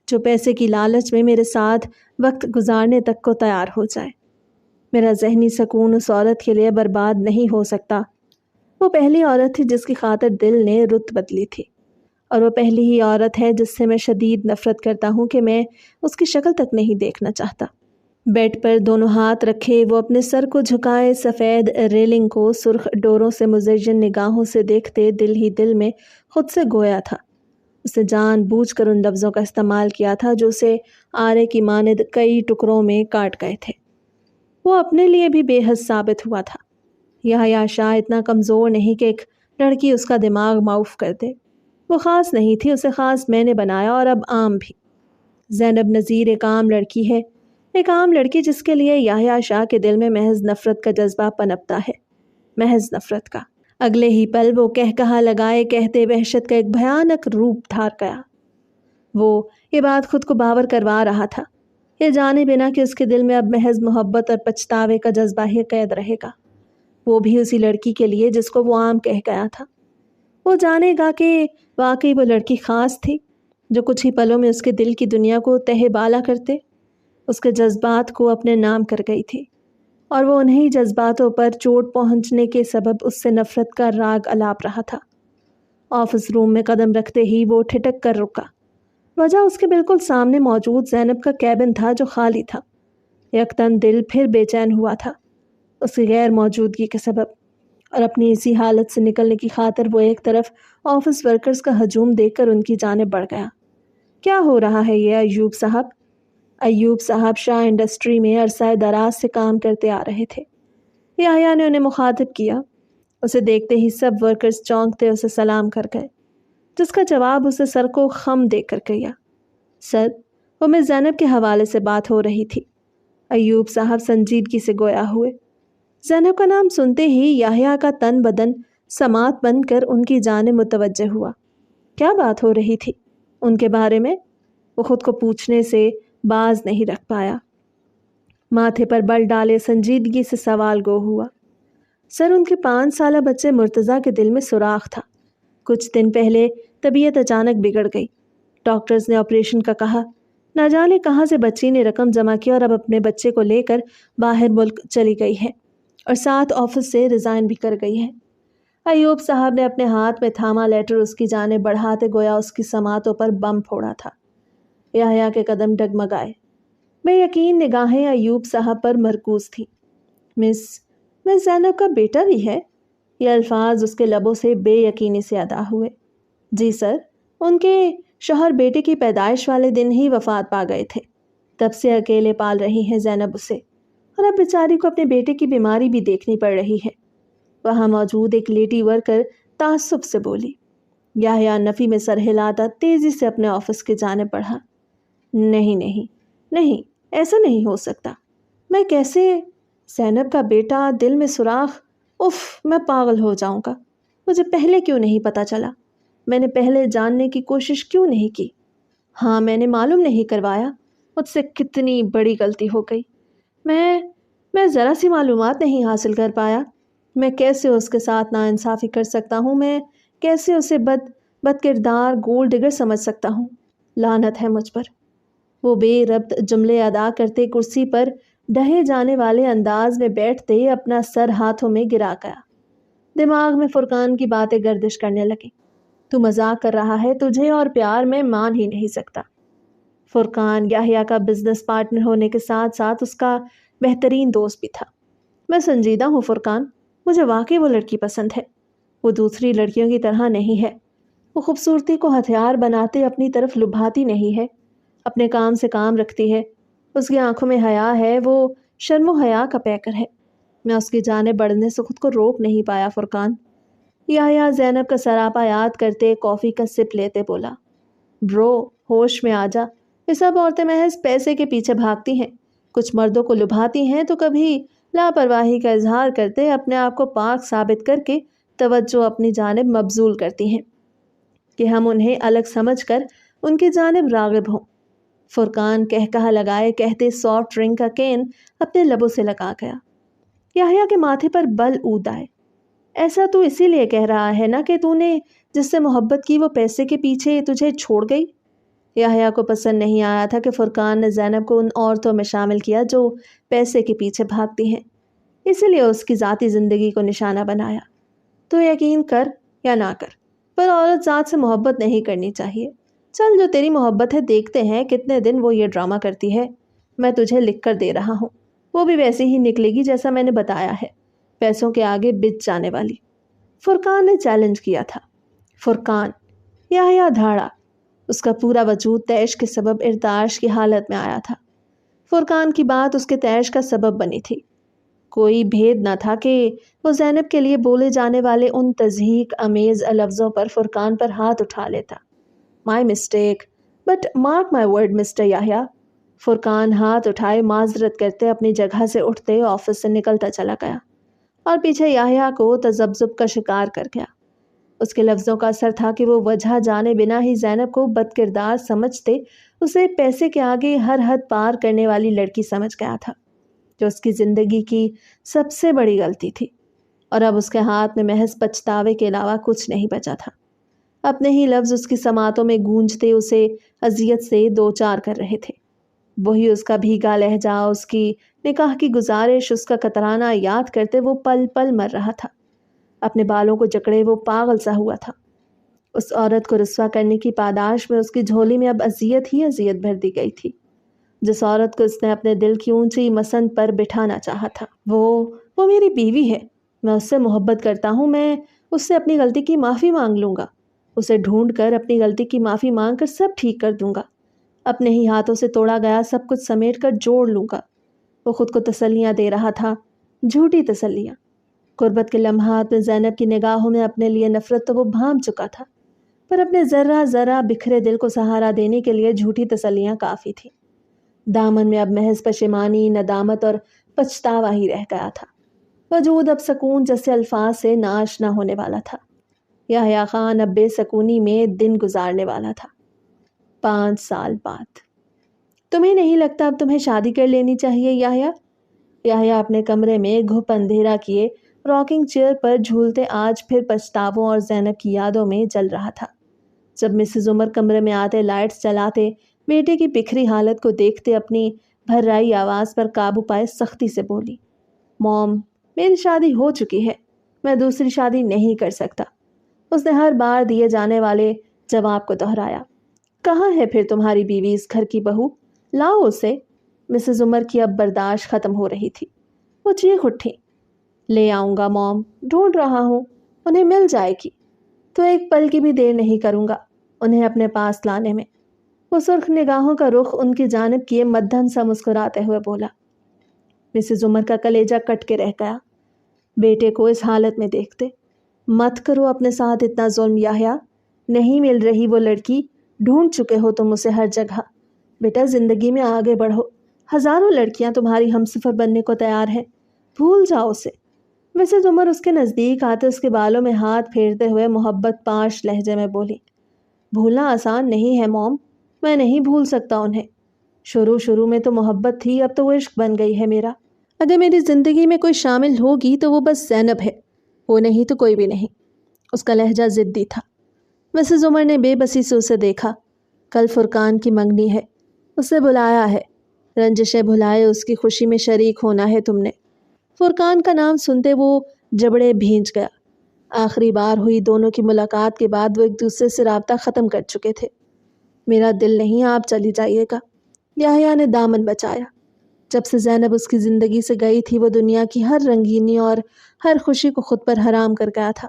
جو پیسے کی لالچ میں میرے ساتھ وقت گزارنے تک کو تیار ہو جائے۔ میرا ذہنی سکون اس عورت کے لیے برباد نہیں ہو سکتا۔ وہ پہلی عورت تھی جس کی خاطر دل نے رت بدلی تھی، اور وہ پہلی ہی عورت ہے جس سے میں شدید نفرت کرتا ہوں کہ میں اس کی شکل تک نہیں دیکھنا چاہتا۔ بیڈ پر دونوں ہاتھ رکھے وہ اپنے سر کو جھکائے سفید ریلنگ کو سرخ ڈوروں سے مزین نگاہوں سے دیکھتے دل ہی دل میں خود سے گویا تھا۔ اسے جان بوجھ کر ان لفظوں کا استعمال کیا تھا جو اسے آرے کی مانند کئی ٹکڑوں میں کاٹ گئے تھے۔ وہ اپنے لیے بھی بے حد ثابت ہوا تھا۔ یحییٰ شاہ اتنا کمزور نہیں کہ ایک لڑکی اس کا دماغ معاف کر دے۔ وہ خاص نہیں تھی، اسے خاص میں نے بنایا اور اب عام بھی۔ زینب نذیر ایک عام لڑکی ہے، ایک عام لڑکی جس کے لیے یحییٰ شاہ کے دل میں محض نفرت کا جذبہ پنپتا ہے، محض نفرت کا۔ اگلے ہی پل وہ کہا لگائے کہتے وحشت کا ایک بھیانک روپ دھار گیا۔ وہ یہ بات خود کو باور کروا رہا تھا، یہ جانے بنا کہ اس کے دل میں اب محض محبت اور پچھتاوے کا جذبہ ہی قید رہے گا، وہ بھی اسی لڑکی کے لیے جس کو وہ عام کہہ گیا تھا۔ وہ جانے گا کہ واقعی وہ لڑکی خاص تھی جو کچھ ہی پلوں میں اس کے دل کی دنیا کو تہہ بالا کرتے، اس کے جذبات کو اپنے نام کر گئی تھی، اور وہ انہی جذباتوں پر چوٹ پہنچنے کے سبب اس سے نفرت کا راگ الاپ رہا تھا۔ آفس روم میں قدم رکھتے ہی وہ ٹھٹک کر رکا۔ وجہ اس کے بالکل سامنے موجود زینب کا کیبن تھا جو خالی تھا۔ یکدم دل پھر بے چین ہوا تھا اس کی غیر موجودگی کے سبب، اور اپنی اسی حالت سے نکلنے کی خاطر وہ ایک طرف آفس ورکرز کا ہجوم دیکھ کر ان کی جانب بڑھ گیا۔ کیا ہو رہا ہے یہ ایوب صاحب؟ ایوب صاحب شاہ انڈسٹری میں عرصہ دراز سے کام کرتے آ رہے تھے۔ یحییٰ نے انہیں مخاطب کیا۔ اسے دیکھتے ہی سب ورکرز چونکتے اسے سلام کر گئے، جس کا جواب اسے سر کو خم دے کر کیا۔ سر، وہ مس زینب کے حوالے سے بات ہو رہی تھی۔ ایوب صاحب سنجیدگی سے گویا ہوئے۔ زینب کا نام سنتے ہی یحییٰ کا تن بدن سماعت بن کر ان کی جانب متوجہ ہوا۔ کیا بات ہو رہی تھی ان کے بارے میں؟ وہ خود کو پوچھنے سے باز نہیں رکھ پایا۔ ماتھے پر بل ڈالے سنجیدگی سے سوال گو ہوا۔ سر، ان کے 5 سالہ بچے مرتضیٰ کے دل میں سوراخ تھا۔ کچھ دن پہلے طبیعت اچانک بگڑ گئی۔ ڈاکٹرز نے آپریشن کا کہا۔ نہ جانے کہاں سے بچی نے رقم جمع کی اور اب اپنے بچے کو لے کر باہر ملک چلی گئی ہے، اور ساتھ آفس سے ریزائن بھی کر گئی ہے۔ ایوب صاحب نے اپنے ہاتھ میں تھاما لیٹر اس کی جانب بڑھاتے گویا اس کی سماعتوں پر بم پھوڑا تھا۔ یحییٰ کے قدم ڈگمگائے۔ بے یقین نگاہیں ایوب صاحب پر مرکوز تھیں۔ مس زینب کا بیٹا بھی ہے؟ یہ الفاظ اس کے لبوں سے بے یقینی سے ادا ہوئے۔ جی سر، ان کے شوہر بیٹے کی پیدائش والے دن ہی وفات پا گئے تھے، تب سے اکیلے پال رہی ہیں زینب اسے، اور اب بیچاری کو اپنے بیٹے کی بیماری بھی دیکھنی پڑ رہی ہے۔ وہاں موجود ایک لیڈی ورکر تعصب سے بولی۔ یحییٰ نفی میں سر ہلاتا تیزی سے اپنے آفس کی جانب بڑھا۔ نہیں، ایسا نہیں ہو سکتا۔ میں کیسے؟ زینب کا بیٹا، دل میں سوراخ، اف، میں پاگل ہو جاؤں گا۔ مجھے پہلے کیوں نہیں پتا چلا؟ میں نے پہلے جاننے کی کوشش کیوں نہیں کی؟ ہاں، میں نے معلوم نہیں کروایا، مجھ سے کتنی بڑی غلطی ہو گئی۔ میں ذرا سی معلومات نہیں حاصل کر پایا۔ میں کیسے اس کے ساتھ ناانصافی کر سکتا ہوں؟ میں کیسے اسے بد کردار گولڈ ڈگر سمجھ سکتا ہوں؟ لعنت ہے مجھ پر۔ وہ بے ربط جملے ادا کرتے کرسی پر ڈھہے جانے والے انداز میں بیٹھتے اپنا سر ہاتھوں میں گرا گیا۔ دماغ میں فرقان کی باتیں گردش کرنے لگیں۔ تو مذاق کر رہا ہے، تجھے اور پیار میں مان ہی نہیں سکتا۔ فرقان یحییٰ کا بزنس پارٹنر ہونے کے ساتھ ساتھ اس کا بہترین دوست بھی تھا۔ میں سنجیدہ ہوں فرقان، مجھے واقعی وہ لڑکی پسند ہے۔ وہ دوسری لڑکیوں کی طرح نہیں ہے۔ وہ خوبصورتی کو ہتھیار بناتے اپنی طرف لبھاتی نہیں ہے، اپنے کام سے کام رکھتی ہے۔ اس کی آنکھوں میں حیا ہے، وہ شرم و حیا کا پیکر ہے۔ میں اس کی جانب بڑھنے سے خود کو روک نہیں پایا فرقان۔ یحییٰ زینب کا سراپا یاد کرتے کافی کا سپ لیتے بولا۔ برو، ہوش میں آ جا۔ یہ سب عورتیں محض پیسے کے پیچھے بھاگتی ہیں، کچھ مردوں کو لبھاتی ہیں تو کبھی لاپرواہی کا اظہار کرتے اپنے آپ کو پاک ثابت کر کے توجہ اپنی جانب مبذول کرتی ہیں کہ ہم انہیں الگ سمجھ کر ان کی جانب راغب ہوں۔ فرقان کہا لگائے کہتے سافٹ ڈرنک کا کین اپنے لبوں سے لگا گیا۔ یحییٰ کے ماتھے پر بل اود آئے۔ ایسا تو اسی لیے کہہ رہا ہے نا کہ تو نے جس سے محبت کی وہ پیسے کے پیچھے تجھے چھوڑ گئی؟ یحییٰ کو پسند نہیں آیا تھا کہ فرقان نے زینب کو ان عورتوں میں شامل کیا جو پیسے کے پیچھے بھاگتی ہیں، اسی لیے اس کی ذاتی زندگی کو نشانہ بنایا۔ تو یقین کر یا نہ کر، پر عورت ذات سے محبت نہیں کرنی چاہیے۔ چل، جو تیری محبت ہے دیکھتے ہیں کتنے دن وہ یہ ڈرامہ کرتی ہے۔ میں تجھے لکھ کر دے رہا ہوں، وہ بھی ویسے ہی نکلے گی جیسا میں نے بتایا ہے، پیسوں کے آگے بچ جانے والی۔ فرقان نے چیلنج کیا تھا۔ فرقان! یحییٰ دھاڑا۔ اس کا پورا وجود طیش کے سبب ارتعاش کی حالت میں آیا تھا۔ فرقان کی بات اس کے طیش کا سبب بنی تھی۔ کوئی بھید نہ تھا کہ وہ زینب کے لیے بولے جانے والے ان تضحیک امیز لفظوں پر فرقان پر ہاتھ اٹھا لیتا۔ My mistake, but mark my word mister Yahya. Furqan ہاتھ اٹھائے معذرت کرتے اپنی جگہ سے اٹھتے آفس سے نکلتا چلا گیا اور پیچھے یحییٰ کو تذبذب کا شکار کر گیا۔ اس کے لفظوں کا اثر تھا کہ وہ وجہ جانے بنا ہی زینب کو بد کردار سمجھتے اسے پیسے کے آگے ہر حد پار کرنے والی لڑکی سمجھ گیا تھا، جو اس کی زندگی کی سب سے بڑی غلطی تھی، اور اب اس کے ہاتھ میں محض پچھتاوے کے علاوہ کچھ نہیں بچا تھا۔ اپنے ہی لفظ اس کی سماعتوں میں گونجتے اسے اذیت سے دوچار کر رہے تھے۔ وہی اس کا بھیگا لہجہ، اس کی نکاح کی گزارش، اس کا کترانہ یاد کرتے وہ پل پل مر رہا تھا۔ اپنے بالوں کو جکڑے وہ پاگل سا ہوا تھا۔ اس عورت کو رسوا کرنے کی پاداش میں اس کی جھولی میں اب اذیت ہی اذیت بھر دی گئی تھی، جس عورت کو اس نے اپنے دل کی اونچی مسند پر بٹھانا چاہا تھا۔ وہ میری بیوی ہے، میں اس سے محبت کرتا ہوں، میں اس سے اپنی غلطی کی معافی مانگ لوں گا، اسے ڈھونڈ کر اپنی غلطی کی معافی مانگ کر سب ٹھیک کر دوں گا، اپنے ہی ہاتھوں سے توڑا گیا سب کچھ سمیٹ کر جوڑ لوں گا۔ وہ خود کو تسلیاں دے رہا تھا، جھوٹی تسلیاں۔ قربت کے لمحات میں زینب کی نگاہوں میں اپنے لیے نفرت تو وہ بھانپ چکا تھا، پر اپنے ذرہ ذرہ بکھرے دل کو سہارا دینے کے لیے جھوٹی تسلیاں کافی تھی۔ دامن میں اب محض پشیمانی، ندامت اور پچھتاوا ہی رہ گیا تھا۔ وجود اب سکون جیسے الفاظ سے ناآشنا ہونے والا تھا۔ یحییٰ خان اب بے سکونی میں دن گزارنے والا تھا۔ 5 سال بعد۔ تمہیں نہیں لگتا اب تمہیں شادی کر لینی چاہیے یحییٰ؟ یحییٰ اپنے کمرے میں گھپ اندھیرا کیے راکنگ چیئر پر جھولتے آج پھر پچھتاووں اور زینب کی یادوں میں جل رہا تھا۔ جب مسز عمر کمرے میں آتے، لائٹس جلاتے، بیٹے کی بکھری حالت کو دیکھتے اپنی بھررائی آواز پر قابو پائے سختی سے بولی، موم، میری شادی ہو چکی ہے، میں دوسری شادی نہیں کر سکتا۔ اس نے ہر بار دیے جانے والے جواب کو دہرایا۔ کہاں ہے پھر تمہاری بیوی، اس گھر کی بہو؟ لاؤ اسے۔ مسز عمر کی اب برداشت ختم ہو رہی تھی۔ وہ چیخ اٹھی، لے آؤں گا موم، ڈھونڈ رہا ہوں، انہیں مل جائے گی، تو ایک پل کی بھی دیر نہیں کروں گا انہیں اپنے پاس لانے میں۔ وہ سرخ نگاہوں کا رخ ان کی جانب کیے مدھم سا مسکراتے ہوئے بولا۔ مسز عمر کا کلیجہ کٹ کے رہ گیا بیٹے کو اس حالت میں دیکھتے۔ مت کرو اپنے ساتھ اتنا ظلم یحییٰ، نہیں مل رہی وہ لڑکی، ڈھونڈ چکے ہو تم اسے ہر جگہ۔ بیٹا زندگی میں آگے بڑھو، ہزاروں لڑکیاں تمہاری ہمسفر بننے کو تیار ہیں، بھول جاؤ اسے۔ مسز عمر اس کے نزدیک آتے اس کے بالوں میں ہاتھ پھیرتے ہوئے محبت پاش لہجے میں بولی، بھولنا آسان نہیں ہے موم، میں نہیں بھول سکتا انہیں۔ شروع میں تو محبت تھی، اب تو وہ عشق بن گئی ہے میرا۔ اگر میری زندگی میں کوئی شامل ہوگی تو وہ بس زینب ہے، وہ نہیں تو کوئی بھی نہیں۔ اس کا لہجہ ضدی تھا۔ مسز عمر نے بے بسی سے اسے دیکھا۔ کل فرقان کی منگنی ہے، اسے بلایا ہے، رنجشیں بھلائے اس کی خوشی میں شریک ہونا ہے تم نے۔ فرقان کا نام سنتے وہ جبڑے بھینچ گیا۔ آخری بار ہوئی دونوں کی ملاقات کے بعد وہ ایک دوسرے سے رابطہ ختم کر چکے تھے۔ میرا دل نہیں، آپ چلی جائیے گا۔ یحییٰ نے دامن بچایا۔ جب سے زینب اس کی زندگی سے گئی تھی وہ دنیا کی ہر رنگینی اور ہر خوشی کو خود پر حرام کر گیا تھا۔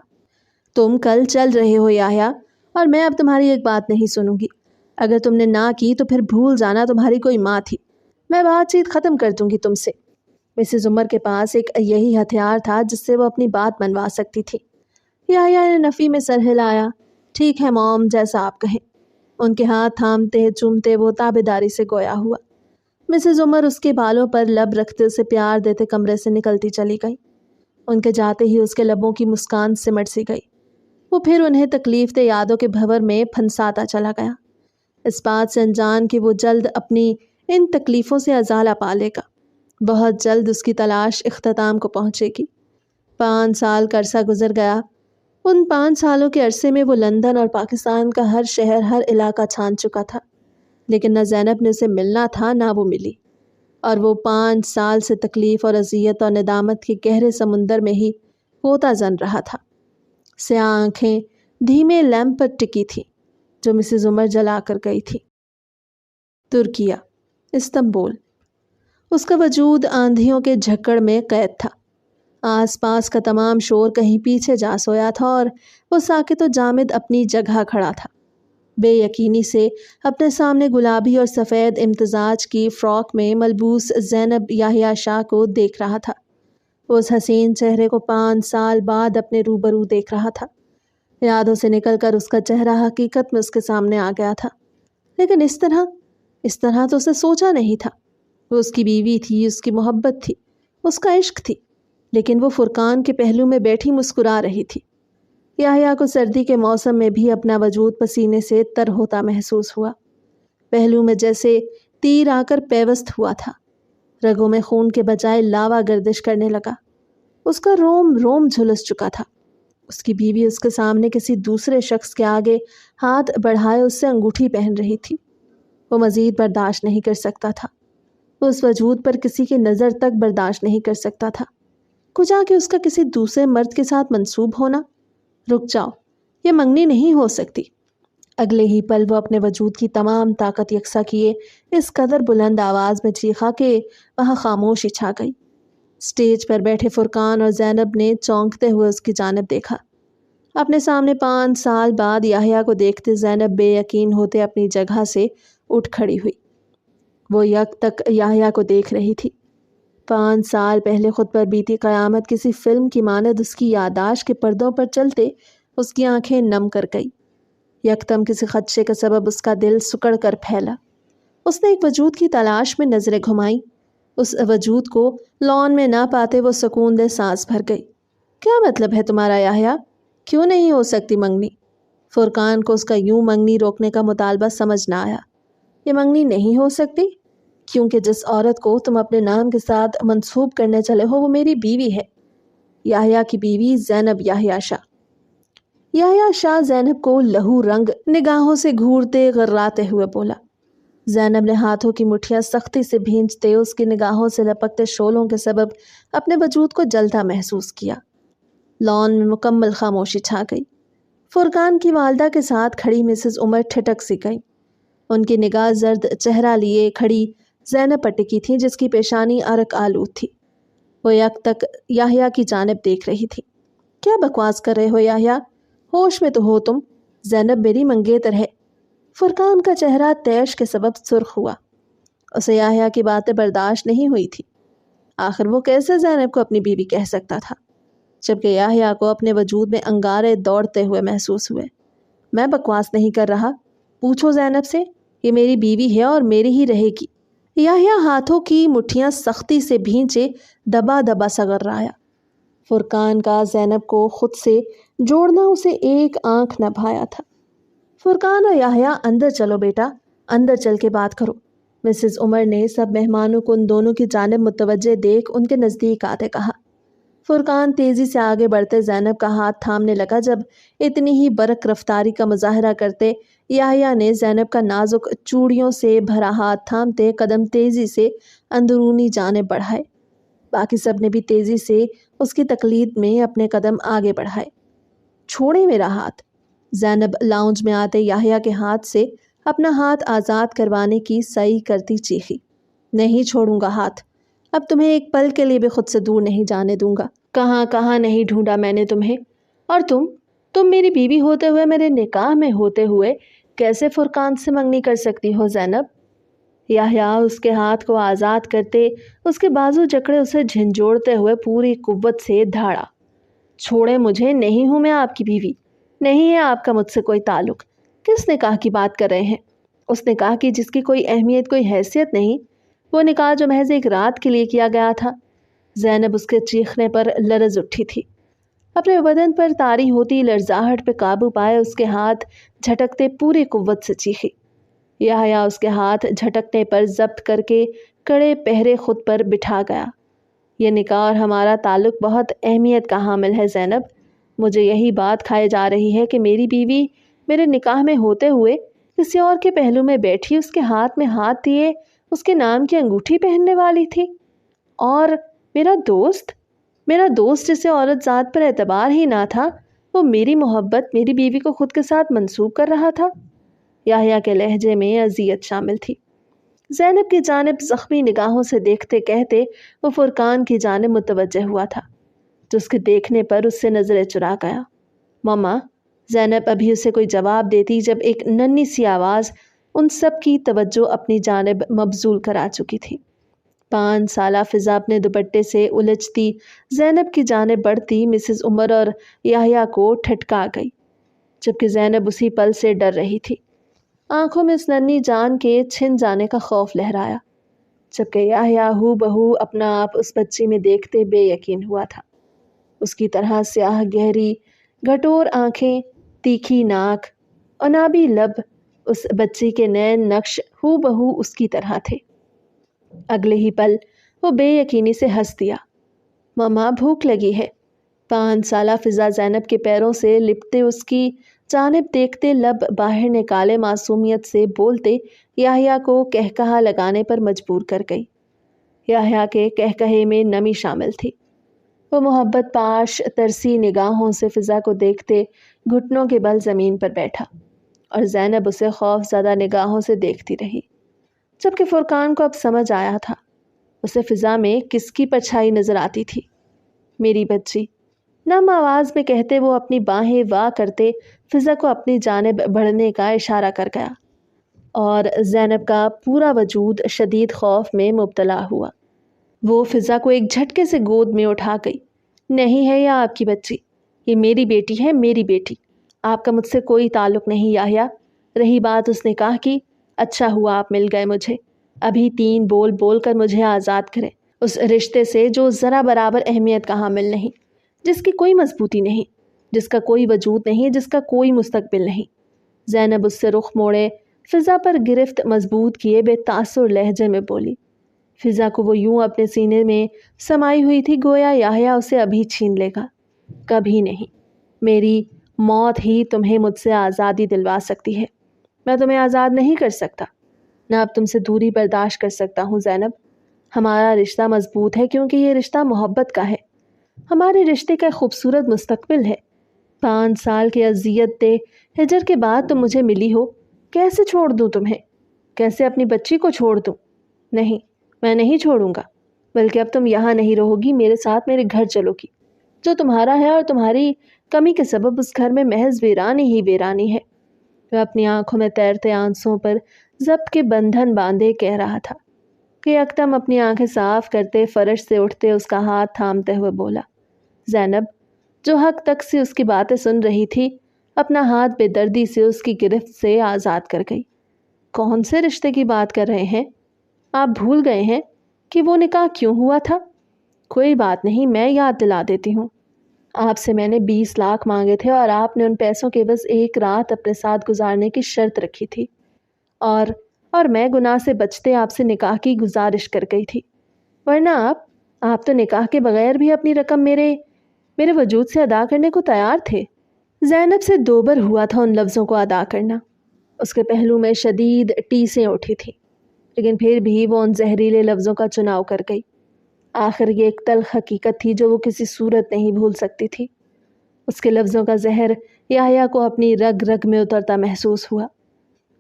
تم کل چل رہے ہو یحییٰ، اور میں اب تمہاری ایک بات نہیں سنوں گی۔ اگر تم نے نہ کی تو پھر بھول جانا تمہاری کوئی ماں تھی، میں بات چیت ختم کر دوں گی تم سے۔ مسز عمر کے پاس ایک یہی ہتھیار تھا جس سے وہ اپنی بات منوا سکتی تھی۔ یحییٰ نے نفی میں سر ہلایا، ٹھیک ہے موم، جیسا آپ کہیں۔ ان کے ہاتھ تھامتے چومتے وہ تابیداری سے گویا ہوا۔ مسز عمر اس کے بالوں پر لب رکھتے اسے پیار دیتے کمرے سے نکلتی چلی گئی۔ ان کے جاتے ہی اس کے لبوں کی مسکان سمٹ سی گئی۔ وہ پھر انہیں تکلیف دہ یادوں کے بھنور میں پھنساتا چلا گیا، اس بات سے انجان کہ وہ جلد اپنی ان تکلیفوں سے ازالہ پا لے گا۔ بہت جلد اس کی تلاش اختتام کو پہنچے گی۔ 5 سال کا عرصہ گزر گیا۔ ان 5 سالوں کے عرصے میں وہ لندن اور پاکستان کا ہر شہر، ہر علاقہ چھان چکا تھا، لیکن نہ زینب نے اسے ملنا تھا نہ وہ ملی، اور وہ 5 سال سے تکلیف اور اذیت اور ندامت کے گہرے سمندر میں ہی غوطہ زن رہا تھا۔ سیاہ آنکھیں دھیمے لیمپ پر ٹکی تھی جو مسز عمر جلا کر گئی تھی۔ ترکیہ، استنبول، اس کا وجود آندھیوں کے جھکڑ میں قید تھا۔ آس پاس کا تمام شور کہیں پیچھے جا سویا تھا اور وہ ساکت و جامد اپنی جگہ کھڑا تھا، بے یقینی سے اپنے سامنے گلابی اور سفید امتزاج کی فراک میں ملبوس زینب یحییٰ شاہ کو دیکھ رہا تھا۔ وہ اس حسین چہرے کو 5 سال بعد اپنے روبرو دیکھ رہا تھا۔ یادوں سے نکل کر اس کا چہرہ حقیقت میں اس کے سامنے آ گیا تھا، لیکن اس طرح تو اسے سوچا نہیں تھا۔ وہ اس کی بیوی تھی، اس کی محبت تھی، اس کا عشق تھی، لیکن وہ فرقان کے پہلو میں بیٹھی مسکرا رہی تھی۔ یحییٰ کو سردی کے موسم میں بھی اپنا وجود پسینے سے تر ہوتا محسوس ہوا۔ پہلو میں جیسے تیر آ کر پیوست ہوا تھا، رگوں میں خون کے بجائے لاوا گردش کرنے لگا۔ اس کا روم روم جھلس چکا تھا۔ اس کی بیوی اس کے سامنے کسی دوسرے شخص کے آگے ہاتھ بڑھائے اس سے انگوٹھی پہن رہی تھی۔ وہ مزید برداشت نہیں کر سکتا تھا۔ وہ اس وجود پر کسی کی نظر تک برداشت نہیں کر سکتا تھا، کجا کہ اس کا کسی دوسرے مرد کے ساتھ منسوب ہونا۔ رک جاؤ، یہ منگنی نہیں ہو سکتی۔ اگلے ہی پل وہ اپنے وجود کی تمام طاقت یکساں کیے اس قدر بلند آواز میں چیخا کہ وہاں خاموشی چھا گئی۔ اسٹیج پر بیٹھے فرقان اور زینب نے چونکتے ہوئے اس کی جانب دیکھا۔ اپنے سامنے 5 سال بعد یحییٰ کو دیکھتے زینب بے یقین ہوتے اپنی جگہ سے اٹھ کھڑی ہوئی۔ وہ یک تک یحییٰ کو دیکھ رہی تھی۔ 5 سال پہلے خود پر بیتی قیامت کسی فلم کی مانند اس کی یادداشت کے پردوں پر چلتے اس کی آنکھیں نم کر گئی۔ یکدم کسی خدشے کا سبب اس کا دل سکڑ کر پھیلا۔ اس نے ایک وجود کی تلاش میں نظریں گھمائیں۔ اس وجود کو لان میں نہ پاتے وہ سکون دہ سانس بھر گئی۔ کیا مطلب ہے تمہارا یحییٰ؟ کیوں نہیں ہو سکتی منگنی؟ فرقان کو اس کا یوں منگنی روکنے کا مطالبہ سمجھ نہ آیا۔ یہ منگنی نہیں ہو سکتی کیونکہ جس عورت کو تم اپنے نام کے ساتھ منسوب کرنے چلے ہو وہ میری بیوی ہے، یحییٰ کی بیوی زینب یحییٰ شاہ۔ یحییٰ شاہ زینب کو لہو رنگ نگاہوں سے گھورتے غراتے ہوئے بولا۔ زینب نے ہاتھوں کی مٹھیاں سختی سے بھینچتے اس کی نگاہوں سے لپکتے شعلوں کے سبب اپنے وجود کو جلتا محسوس کیا۔ لان میں مکمل خاموشی چھا گئی۔ فرقان کی والدہ کے ساتھ کھڑی مسز عمر ٹھٹک سی گئی۔ ان کی نگاہ زرد چہرہ لیے کھڑی زینب پر ٹکی تھی جس کی پیشانی عرق آلود تھی۔ وہ یک تک یحییٰ کی جانب دیکھ رہی تھی۔ کیا بکواس کر رہے ہو یحییٰ؟ ہوش میں تو ہو تم؟ زینب میری منگیتر ہے۔ فرقان کا چہرہ طیش کے سبب سرخ ہوا۔ اسے یحییٰ کی باتیں برداشت نہیں ہوئی تھی۔ آخر وہ کیسے زینب کو اپنی بیوی کہہ سکتا تھا، جبکہ یحییٰ کو اپنے وجود میں انگارے دوڑتے ہوئے محسوس ہوئے۔ میں بکواس نہیں کر رہا، پوچھو زینب سے، یہ میری بیوی ہے اور میری ہی رہے گی۔ یحییٰ ہاتھوں کی مٹھیاں سختی سے بھینچے دبا دبا سگرایا۔ فرقان کا زینب کو خود سے جوڑنا اسے ایک آنکھ نہ بھایا تھا۔ فرقان اور یحییٰ اندر چلو بیٹا، اندر چل کے بات کرو۔ مسز عمر نے سب مہمانوں کو ان دونوں کی جانب متوجہ دیکھ ان کے نزدیک آتے کہا۔ فرقان تیزی سے آگے بڑھتے زینب کا ہاتھ تھامنے لگا۔ جب اتنی ہی برق رفتاری کا مظاہرہ کرتے یحییٰ نے زینب کا نازک چوڑیوں سے بھرا ہاتھ تھامتے قدم تیزی سے اندرونی جانب بڑھائے۔ باقی سب نے بھی تیزی سے اس کی تقلید میں اپنے قدم آگے بڑھائے۔ چھوڑے میرا ہاتھ۔ زینب لاؤنج میں آتے یحییٰ کے ہاتھ سے اپنا ہاتھ آزاد کروانے کی سعی کرتی چیخی۔ نہیں چھوڑوں گا ہاتھ، اب تمہیں ایک پل کے لیے بھی خود سے دور نہیں جانے دوں گا۔ کہاں کہاں نہیں ڈھونڈا میں نے تمہیں، اور تم میری بیوی ہوتے ہوئے، میرے نکاح میں ہوتے ہوئے کیسے فرقان سے منگنی کر سکتی ہو زینب؟ یحییٰ اس کے ہاتھ کو آزاد کرتے اس کے بازو جکڑے اسے جھنجھوڑتے ہوئے پوری قوت سے دھاڑا۔ چھوڑے مجھے، نہیں ہوں میں آپ کی بیوی، نہیں ہے آپ کا مجھ سے کوئی تعلق۔ کس نکاح کی بات کر رہے ہیں؟ اس نکاح کی جس کی کوئی اہمیت کوئی حیثیت نہیں، وہ نکاح جو محض ایک رات کے لیے کیا گیا تھا۔ زینب اس کے چیخنے پر لرز اٹھی تھی۔ اپنے بدن پر طاری ہوتی لرزاہٹ پہ قابو پائے اس کے ہاتھ جھٹکتے پوری قوت سے چیخی۔ یحییٰ اس کے ہاتھ جھٹکنے پر ضبط کر کے کڑے پہرے خود پر بٹھا گیا۔ یہ نکاح اور ہمارا تعلق بہت اہمیت کا حامل ہے زینب۔ مجھے یہی بات کھائے جا رہی ہے کہ میری بیوی میرے نکاح میں ہوتے ہوئے کسی اور کے پہلو میں بیٹھی اس کے ہاتھ میں ہاتھ دیے اس کے نام کی انگوٹھی پہننے والی تھی، اور میرا دوست جسے عورت ذات پر اعتبار ہی نہ تھا، وہ میری محبت میری بیوی کو خود کے ساتھ منسوب کر رہا تھا۔ یحییٰ کے لہجے میں اذیت شامل تھی۔ زینب کی جانب زخمی نگاہوں سے دیکھتے کہتے وہ فرقان کی جانب متوجہ ہوا تھا، جو اس کے دیکھنے پر اس سے نظریں چرا گیا۔ ماما، زینب ابھی اسے کوئی جواب دیتی جب ایک ننھی سی آواز ان سب کی توجہ اپنی جانب مبذول کرا چکی تھی۔ 5 سالہ فضا اپنے دوپٹے سے الجھتی زینب کی جانب بڑھتی مسز عمر اور یحییٰ کو ٹھٹکا گئی، جبکہ زینب اسی پل سے ڈر رہی تھی۔ آنکھوں میں اس ننھی جان کے چھن جانے کا خوف لہرایا، جبکہ یحییٰ ہو بہو اپنا آپ اس بچی میں دیکھتے بے یقین ہوا تھا۔ اس کی طرح سیاہ گہری گھٹور آنکھیں، تیکھی ناک، عنابی لب، اس بچی کے نین نقش ہو بہو اس کی طرح تھے۔ اگلے ہی پل وہ بے یقینی سے ہنس دیا۔ ماما، بھوک لگی ہے۔ 5 سالہ فضا زینب کے پیروں سے لپٹتے اس کی جانب دیکھتے لب باہر نکالے معصومیت سے بولتے یحییٰ کو کہکہا لگانے پر مجبور کر گئی۔ یحییٰ کے کہکہے میں نمی شامل تھی۔ وہ محبت پاش ترسی نگاہوں سے فضا کو دیکھتے گھٹنوں کے بل زمین پر بیٹھا، اور زینب اسے خوف زدہ نگاہوں سے دیکھتی رہی۔ جبکہ فرقان کو اب سمجھ آیا تھا اسے فضا میں کس کی پرچھائی نظر آتی تھی۔ میری بچی، نم آواز میں کہتے وہ اپنی باہیں وا کرتے فضا کو اپنی جانب بڑھنے کا اشارہ کر گیا، اور زینب کا پورا وجود شدید خوف میں مبتلا ہوا۔ وہ فضا کو ایک جھٹکے سے گود میں اٹھا گئی۔ نہیں ہے یہ آپ کی بچی، یہ میری بیٹی ہے، میری بیٹی۔ آپ کا مجھ سے کوئی تعلق نہیں یحییٰ۔ رہی بات اس نکاح کی، اچھا ہوا آپ مل گئے مجھے۔ ابھی 3 بول بول کر مجھے آزاد کریں اس رشتے سے جو ذرا برابر اہمیت کا حامل نہیں، جس کی کوئی مضبوطی نہیں، جس کا کوئی وجود نہیں، جس کا کوئی مستقبل نہیں۔ زینب اس سے رخ موڑے فضا پر گرفت مضبوط کیے بے تاثر لہجے میں بولی۔ فضا کو وہ یوں اپنے سینے میں سمائی ہوئی تھی گویا یحییٰ اسے ابھی چھین لے گا۔ کبھی نہیں، میری موت ہی تمہیں مجھ سے آزادی دلوا سکتی ہے۔ میں تمہیں آزاد نہیں کر سکتا، نہ اب تم سے دوری برداشت کر سکتا ہوں زینب۔ ہمارا رشتہ مضبوط ہے کیونکہ یہ رشتہ محبت کا ہے۔ ہمارے رشتے کا خوبصورت مستقبل ہے۔ 5 سال کے اذیت دہ ہجر کے بعد تم مجھے ملی ہو، کیسے چھوڑ دوں تمہیں؟ کیسے اپنی بچی کو چھوڑ دوں؟ نہیں، میں نہیں چھوڑوں گا، بلکہ اب تم یہاں نہیں رہو گی، میرے ساتھ میرے گھر چلو گی، جو تمہارا ہے، اور تمہاری کمی کے سبب اس گھر میں محض ویرانی ہی ویرانی ہے۔ وہ اپنی آنکھوں میں تیرتے آنسوں پر ضبط کے بندھن باندھے کہہ رہا تھا کہ یکدم اپنی آنکھیں صاف کرتے فرش سے اٹھتے اس کا ہاتھ تھامتے ہوئے بولا۔ زینب، جو حق تک سے اس کی باتیں سن رہی تھی، اپنا ہاتھ بے دردی سے اس کی گرفت سے آزاد کر گئی۔ کون سے رشتے کی بات کر رہے ہیں؟ آپ بھول گئے ہیں کہ وہ نکاح کیوں ہوا تھا؟ کوئی بات نہیں، میں یاد دلا دیتی ہوں۔ آپ سے میں نے 20 لاکھ مانگے تھے اور آپ نے ان پیسوں کے بس 1 رات اپنے ساتھ گزارنے کی شرط رکھی تھی، اور میں گناہ سے بچتے آپ سے نکاح کی گزارش کر گئی تھی، ورنہ آپ تو نکاح کے بغیر بھی اپنی رقم میرے وجود سے ادا کرنے کو تیار تھے۔ زینب سے دوبر ہوا تھا ان لفظوں کو ادا کرنا۔ اس کے پہلو میں شدید ٹیسیں اٹھی تھیں، لیکن پھر بھی وہ ان زہریلے لفظوں کا چناؤ کر گئی۔ آخر یہ ایک تلخ حقیقت تھی جو وہ کسی صورت نہیں بھول سکتی تھی۔ اس کے لفظوں کا زہر یحییٰ کو اپنی رگ رگ میں اترتا محسوس ہوا۔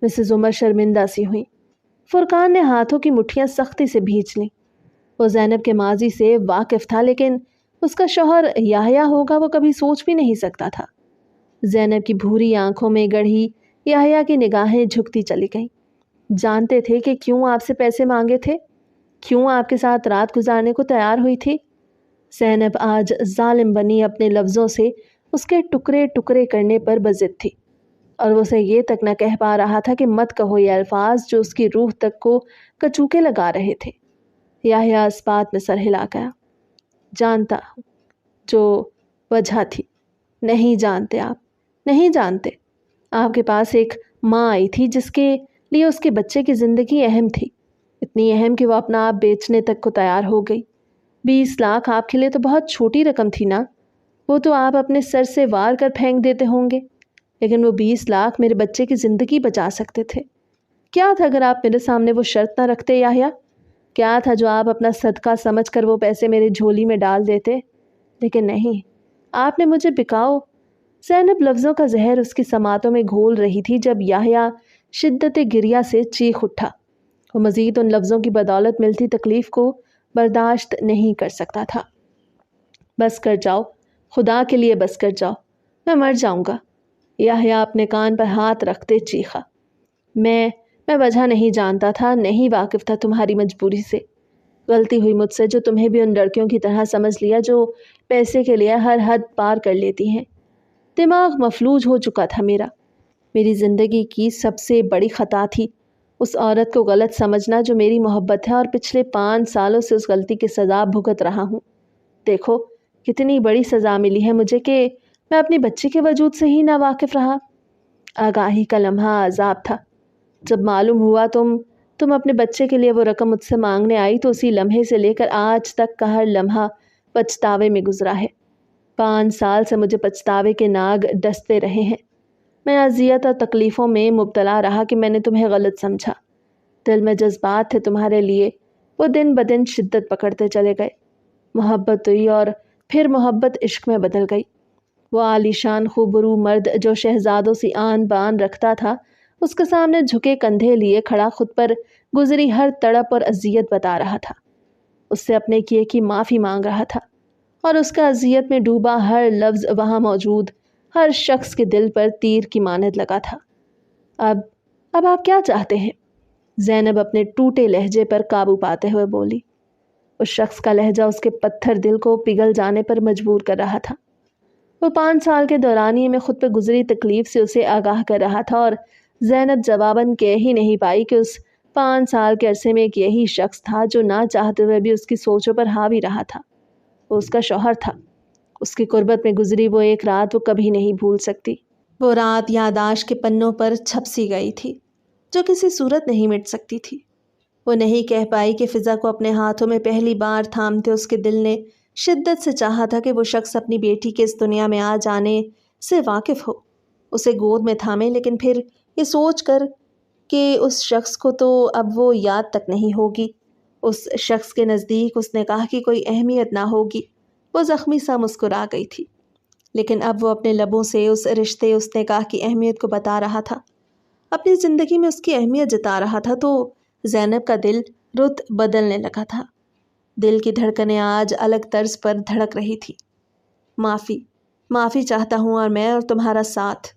مسز عمر شرمندہ سی ہوئی۔ فرقان نے ہاتھوں کی مٹھیاں سختی سے بھینچ لیں۔ وہ زینب کے ماضی سے واقف تھا، لیکن اس کا شوہر یحییٰ ہوگا وہ کبھی سوچ بھی نہیں سکتا تھا۔ زینب کی بھوری آنکھوں میں گڑھی یحییٰ کی نگاہیں جھکتی چلی گئیں۔ جانتے تھے کہ کیوں آپ سے پیسے مانگے تھے، کیوں آپ کے ساتھ رات گزارنے کو تیار ہوئی تھی؟ زینب آج ظالم بنی اپنے لفظوں سے اس کے ٹکڑے ٹکڑے کرنے پر بضد تھی، اور وہ اسے یہ تک نہ کہہ پا رہا تھا کہ مت کہو یہ الفاظ جو اس کی روح تک کو کچوکے لگا رہے تھے۔ یحییٰ اس بات میں سر ہلا گیا۔ جانتا ہوں جو وجہ تھی۔ نہیں جانتے، آپ نہیں جانتے۔ آپ کے پاس ایک ماں آئی تھی جس کے لیے اس کے بچے کی زندگی اہم تھی، اتنی اہم کہ وہ اپنا آپ بیچنے تک کو تیار ہو گئی۔ 20 لاکھ آپ کے لیے تو بہت چھوٹی رقم تھی نا، وہ تو آپ اپنے سر سے وار کر پھینک دیتے ہوں گے، لیکن وہ 20 لاکھ میرے بچے کی زندگی بچا سکتے تھے۔ کیا تھا اگر آپ میرے سامنے وہ شرط نہ رکھتے یحییٰ؟ کیا تھا جو آپ اپنا صدقہ سمجھ کر وہ پیسے میری جھولی میں ڈال دیتے؟ لیکن نہیں، آپ نے مجھے بکاؤ۔ زینب لفظوں کا زہر اس کی سماعتوں میں گھول رہی تھی جب یحییٰ شدت گریہ سے چیخ اٹھا۔ وہ مزید ان لفظوں کی بدولت ملتی تکلیف کو برداشت نہیں کر سکتا تھا۔ بس کر جاؤ، خدا کے لیے بس کر جاؤ، میں مر جاؤں گا۔ یحییٰ اپنے کان پر ہاتھ رکھتے چیخا۔ میں وجہ نہیں جانتا تھا، نہیں واقف تھا تمہاری مجبوری سے۔ غلطی ہوئی مجھ سے جو تمہیں بھی ان لڑکیوں کی طرح سمجھ لیا جو پیسے کے لیے ہر حد پار کر لیتی ہیں۔ دماغ مفلوج ہو چکا تھا میرا۔ میری زندگی کی سب سے بڑی خطا تھی اس عورت کو غلط سمجھنا جو میری محبت ہے، اور پچھلے 5 سالوں سے اس غلطی کی سزا بھگت رہا ہوں۔ دیکھو کتنی بڑی سزا ملی ہے مجھے کہ میں اپنی بچی کے وجود سے ہی نا واقف رہا۔ آگاہی کا لمحہ عذاب تھا۔ جب معلوم ہوا تم اپنے بچے کے لیے وہ رقم مجھ سے مانگنے آئی تو اسی لمحے سے لے کر آج تک کا ہر لمحہ پچھتاوے میں گزرا ہے۔ 5 سال سے مجھے پچھتاوے کے ناگ ڈستے رہے ہیں۔ میں اذیت اور تکلیفوں میں مبتلا رہا کہ میں نے تمہیں غلط سمجھا۔ دل میں جذبات تھے تمہارے لیے، وہ دن بدن شدت پکڑتے چلے گئے۔ محبت ہوئی اور پھر محبت عشق میں بدل گئی۔ وہ عالیشان خوبرو مرد جو شہزادوں سی آن بان رکھتا تھا، اس کے سامنے جھکے کندھے لیے کھڑا خود پر گزری ہر تڑپ اور اذیت بتا رہا تھا، اس سے اپنے کیے کی معافی مانگ رہا تھا، اور اس کا اذیت میں ڈوبا ہر لفظ وہاں موجود ہر شخص کے دل پر تیر کی مانند لگا تھا۔ اب آپ کیا چاہتے ہیں؟ زینب اپنے ٹوٹے لہجے پر قابو پاتے ہوئے بولی۔ اس شخص کا لہجہ اس کے پتھر دل کو پگھل جانے پر مجبور کر رہا تھا۔ وہ 5 سال کے دورانیے میں خود پہ گزری تکلیف سے اسے آگاہ کر رہا تھا، اور زینب جواباً کہہ ہی نہیں پائی کہ اس 5 سال کے عرصے میں ایک یہی شخص تھا جو نہ چاہتے ہوئے بھی اس کی سوچوں پر حاوی رہا تھا۔ وہ اس کا شوہر تھا۔ اس کی قربت میں گزری وہ ایک رات وہ کبھی نہیں بھول سکتی۔ وہ رات یاداشت کے پنوں پر چھپ سی گئی تھی جو کسی صورت نہیں مٹ سکتی تھی۔ وہ نہیں کہہ پائی کہ فضا کو اپنے ہاتھوں میں پہلی بار تھامتے اس کے دل نے شدت سے چاہا تھا کہ وہ شخص اپنی بیٹی کے اس دنیا میں آ جانے سے واقف ہو، اسے گود میں تھامے، لیکن پھر یہ سوچ کر کہ اس شخص کو تو اب وہ یاد تک نہیں ہوگی، اس شخص کے نزدیک اس نکاح کی کوئی اہمیت نہ ہوگی، وہ زخمی سا مسکرا گئی تھی۔ لیکن اب وہ اپنے لبوں سے اس رشتے، اس نکاح کی اہمیت کو بتا رہا تھا، اپنی زندگی میں اس کی اہمیت جتا رہا تھا، تو زینب کا دل رت بدلنے لگا تھا۔ دل کی دھڑکنیں آج الگ طرز پر دھڑک رہی تھی۔ معافی چاہتا ہوں، اور میں اور تمہارا ساتھ،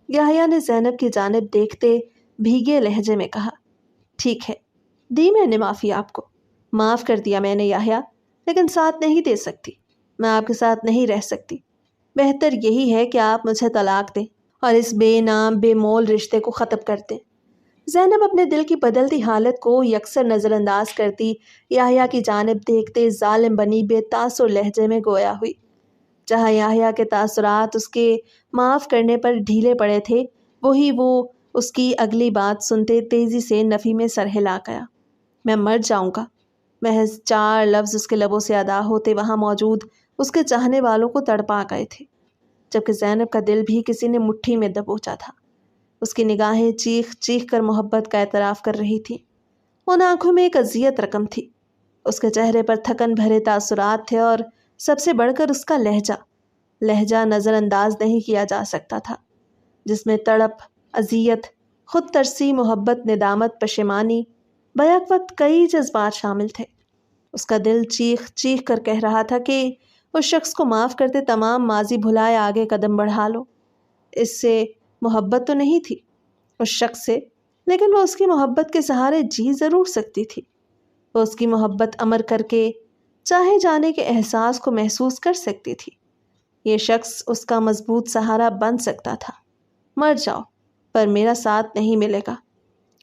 یحییٰ نے زینب کی جانب دیکھتے بھیگے لہجے میں کہا۔ ٹھیک ہے، دی میں نے معافی آپ کو، معاف کر دیا میں نے یحییٰ، لیکن ساتھ نہیں دے سکتی، میں آپ کے ساتھ نہیں رہ سکتی۔ بہتر یہی ہے کہ آپ مجھے طلاق دیں اور اس بے نام بے مول رشتے کو ختم کر دیں۔ زینب اپنے دل کی بدلتی حالت کو یکسر نظر انداز کرتی یحییٰ کی جانب دیکھتے ظالم بنی بے تاثر لہجے میں گویا ہوئی۔ جہاں یحییٰ کے تاثرات اس کے معاف کرنے پر ڈھیلے پڑے تھے، وہی وہ اس کی اگلی بات سنتے تیزی سے نفی میں سر ہلا گیا۔ میں مر جاؤں گا۔ محض 4 لفظ اس کے لبوں سے ادا ہوتے وہاں موجود اس کے چاہنے والوں کو تڑپا گئے تھے، جبکہ زینب کا دل بھی کسی نے مٹھی میں دبوچا تھا۔ اس کی نگاہیں چیخ چیخ کر محبت کا اعتراف کر رہی تھی۔ ان آنکھوں میں ایک اذیت رقم تھی، اس کے چہرے پر تھکن بھرے تاثرات تھے، اور سب سے بڑھ کر اس کا لہجہ نظر انداز نہیں کیا جا سکتا تھا، جس میں تڑپ، اذیت، خود ترسی، محبت، ندامت، پشیمانی، بیک وقت کئی جذبات شامل تھے۔ اس کا دل چیخ چیخ کر کہہ رہا تھا کہ اس شخص کو معاف کرتے تمام ماضی بھلائے آگے قدم بڑھا لو۔ اس سے محبت تو نہیں تھی اس شخص سے، لیکن وہ اس کی محبت کے سہارے جی ضرور سکتی تھی۔ وہ اس کی محبت امر کر کے چاہے جانے کے احساس کو محسوس کر سکتی تھی۔ یہ شخص اس کا مضبوط سہارا بن سکتا تھا۔ مر جاؤ، پر میرا ساتھ نہیں ملے گا۔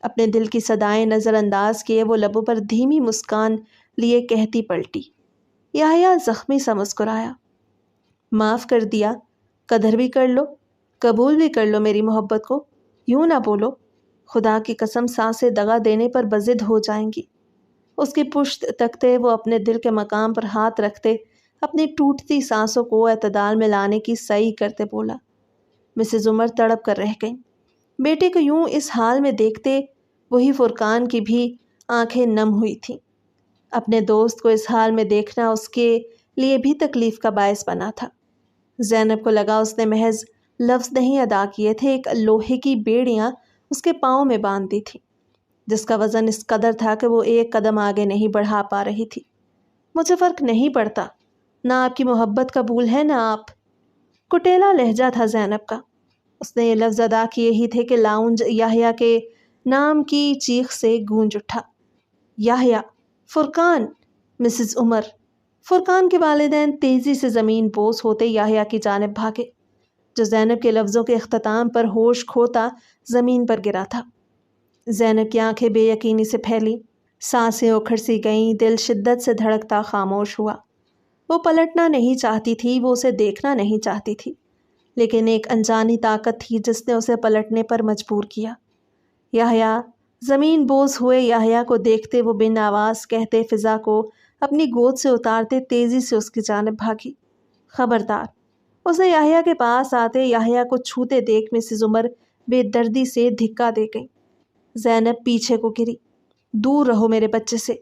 اپنے دل کی صدائیں نظر انداز کیے وہ لبوں پر دھیمی مسکان لیے کہتی پلٹی۔ یحییٰ زخمی سا مسکرایا۔ معاف کر دیا، قدر بھی کر لو، قبول بھی کر لو میری محبت کو، یوں نہ بولو، خدا کی قسم سانسیں دغا دینے پر بضد ہو جائیں گی۔ اس کی پشت تکتے وہ اپنے دل کے مقام پر ہاتھ رکھتے اپنی ٹوٹتی سانسوں کو اعتدال میں لانے کی سعی کرتے بولا۔ مسز عمر تڑپ کر رہ گئیں۔ بیٹے کو یوں اس حال میں دیکھتے وہی فرقان کی بھی آنکھیں نم ہوئی تھیں۔ اپنے دوست کو اس حال میں دیکھنا اس کے لیے بھی تکلیف کا باعث بنا تھا۔ زینب کو لگا اس نے محض لفظ نہیں ادا کیے تھے، ایک لوہے کی بیڑیاں اس کے پاؤں میں باندھ دی تھی۔ جس کا وزن اس قدر تھا کہ وہ ایک قدم آگے نہیں بڑھا پا رہی تھی۔ مجھے فرق نہیں پڑتا، نہ آپ کی محبت قبول ہے نہ آپ۔ کٹیلا لہجہ تھا زینب کا۔ اس نے یہ لفظ ادا کیے ہی تھے کہ لاؤنج یحییٰ کے نام کی چیخ سے گونج اٹھا۔ یحییٰ، فرقان، مسز عمر۔ فرقان کے والدین تیزی سے زمین بوس ہوتے یحییٰ کی جانب بھاگے، جو زینب کے لفظوں کے اختتام پر ہوش کھوتا زمین پر گرا تھا۔ زینب کی آنکھیں بے یقینی سے پھیلیں، سانسیں اکھڑ سی گئیں، دل شدت سے دھڑکتا خاموش ہوا۔ وہ پلٹنا نہیں چاہتی تھی، وہ اسے دیکھنا نہیں چاہتی تھی، لیکن ایک انجانی طاقت تھی جس نے اسے پلٹنے پر مجبور کیا۔ یحییٰ، زمین بوس ہوئے یحییٰ کو دیکھتے وہ بن آواز کہتے فضا کو اپنی گود سے اتارتے تیزی سے اس کی جانب بھاگی۔ خبردار! اسے یحییٰ کے پاس آتے یحییٰ کو چھوتے دیکھ مسز عمر بے دردی سے دھکا دے گئی۔ زینب پیچھے کو گری۔ دور رہو میرے بچے سے!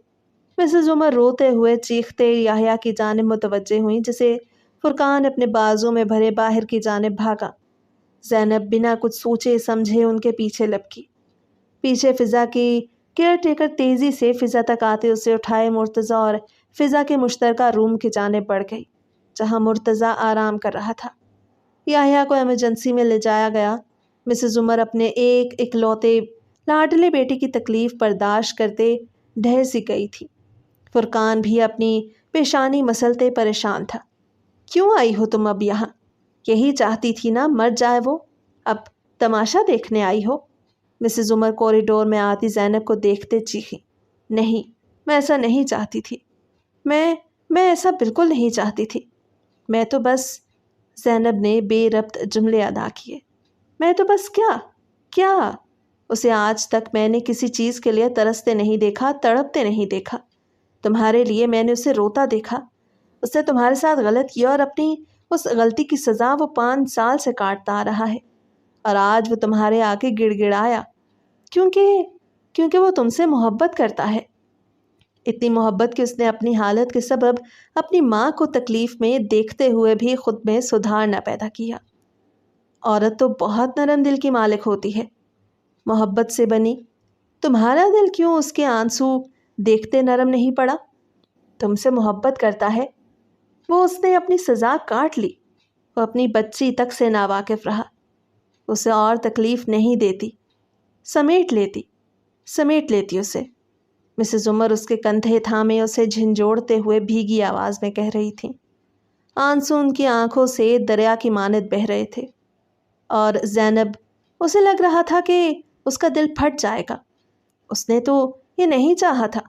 مسز عمر روتے ہوئے چیختے یحییٰ کی جانب متوجہ ہوئیں، جسے فرقان اپنے بازو میں بھرے باہر کی جانب بھاگا۔ زینب بنا کچھ سوچے سمجھے ان کے پیچھے لپکی۔ پیچھے فضا کی کیئر ٹیکر تیزی سے فضا تک آتے اسے اٹھائے مرتضیٰ اور فضا کے مشترکہ روم کی جانب بڑھ گئی، جہاں مرتضیٰ آرام کر رہا تھا۔ یحییٰ کو ایمرجنسی میں لے جایا گیا۔ مسز عمر اپنے ایک اکلوتے لاڈلے بیٹے کی تکلیف برداشت کرتے ڈھہ سی گئی تھی۔ فرقان بھی اپنی پیشانی مسلتے پریشان تھا۔ کیوں آئی ہو تم اب یہاں؟ یہی چاہتی تھی نا مر جائے وہ، اب تماشا دیکھنے آئی ہو؟ مسز عمر کوریڈور میں آتی زینب کو دیکھتے چیخیں۔ نہیں، میں ایسا نہیں چاہتی تھی، میں ایسا بالکل نہیں چاہتی تھی۔ میں تو بس، زینب نے بے ربط جملے ادا کیے۔ میں تو بس کیا؟ اسے آج تک میں نے کسی چیز کے لیے ترستے نہیں دیکھا، تڑپتے نہیں دیکھا۔ تمہارے لیے میں نے اسے روتا دیکھا۔ اس نے تمہارے ساتھ غلط کیا اور اپنی اس غلطی کی سزا وہ 5 سال سے کاٹتا آ رہا ہے، اور آج وہ تمہارے آگے گڑ گڑایا کیونکہ وہ تم سے محبت کرتا ہے۔ اتنی محبت کہ اس نے اپنی حالت کے سبب اپنی ماں کو تکلیف میں دیکھتے ہوئے بھی خود میں سدھار نہ پیدا کیا۔ عورت تو بہت نرم دل کی مالک ہوتی ہے، محبت سے بنی۔ تمہارا دل کیوں اس کے آنسو دیکھتے نرم نہیں پڑا؟ تم سے محبت کرتا ہے، وہ اس نے اپنی سزا کاٹ لی۔ وہ اپنی بچی تک سے ناواقف رہا، اسے اور تکلیف نہیں دیتی، سمیٹ لیتی اسے۔ مسز عمر اس کے کندھے تھامے اسے جھنجھوڑتے ہوئے بھیگی آواز میں کہہ رہی تھیں۔ آنسو ان کی آنکھوں سے دریا کی مانند بہہ رہے تھے، اور زینب، اسے لگ رہا تھا کہ اس کا دل پھٹ جائے گا۔ اس نے تو یہ نہیں چاہا تھا،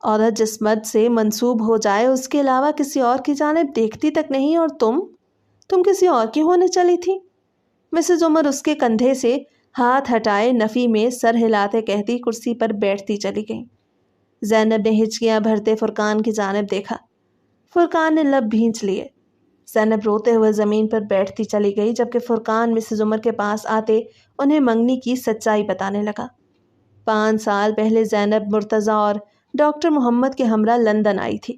عورت جس مرد سے منسوب ہو جائے اس کے علاوہ کسی اور کی جانب دیکھتی تک نہیں، اور تم کسی اور کی ہونے چلی تھی۔ مسز عمر اس کے کندھے سے ہاتھ ہٹائے نفی میں سر ہلاتے کہتی کرسی پر بیٹھتی چلی گئیں۔ زینب نے ہچکیاں بھرتے فرقان کی جانب دیکھا۔ فرقان نے لب بھینچ لیے۔ زینب روتے ہوئے زمین پر بیٹھتی چلی گئی، جبکہ فرقان مسز عمر کے پاس آتے انہیں منگنی کی سچائی بتانے لگا۔ 5 سال پہلے زینب مرتضیٰ اور ڈاکٹر محمد کے ہمراہ لندن آئی تھی۔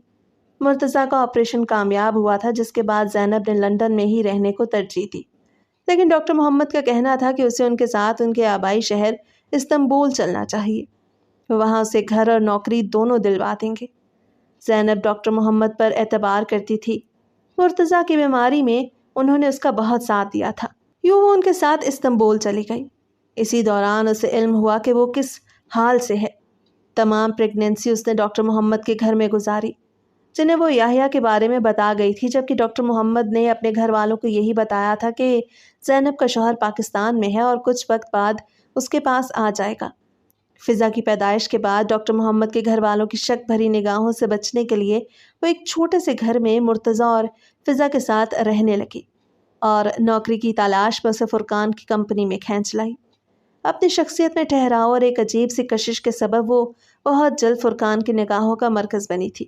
مرتضیٰ کا آپریشن کامیاب ہوا تھا، جس کے بعد زینب نے لندن میں ہی رہنے کو ترجیح دی، لیکن ڈاکٹر محمد کا کہنا تھا کہ اسے ان کے ساتھ ان کے آبائی شہر استنبول چلنا چاہیے، وہاں اسے گھر اور نوکری دونوں دلوا دیں گے۔ زینب ڈاکٹر محمد پر اعتبار کرتی تھی۔ مرتضیٰ کی بیماری میں انہوں نے اس کا بہت ساتھ دیا تھا۔ یوں وہ ان کے ساتھ استنبول چلی گئی۔ اسی دوران اسے علم ہوا کہ وہ کس حال سے ہے۔ تمام پریگننسی اس نے ڈاکٹر محمد کے گھر میں گزاری، جنہیں وہ یحییٰ کے بارے میں بتا گئی تھی، جبکہ ڈاکٹر محمد نے اپنے گھر والوں کو یہی بتایا تھا کہ زینب کا شوہر پاکستان میں ہے اور کچھ وقت بعد اس کے پاس آ جائے گا۔ فضا کی پیدائش کے بعد ڈاکٹر محمد کے گھر والوں کی شک بھری نگاہوں سے بچنے کے لیے وہ ایک چھوٹے سے گھر میں مرتضیٰ اور فضا کے ساتھ رہنے لگی، اور نوکری کی تلاش میں اسے فرقان کی کمپنی میں کھینچ لائی۔ اپنی شخصیت میں ٹھہراؤ اور ایک عجیب سی کشش کے سبب وہ بہت جلد فرقان کی نگاہوں کا مرکز بنی تھی۔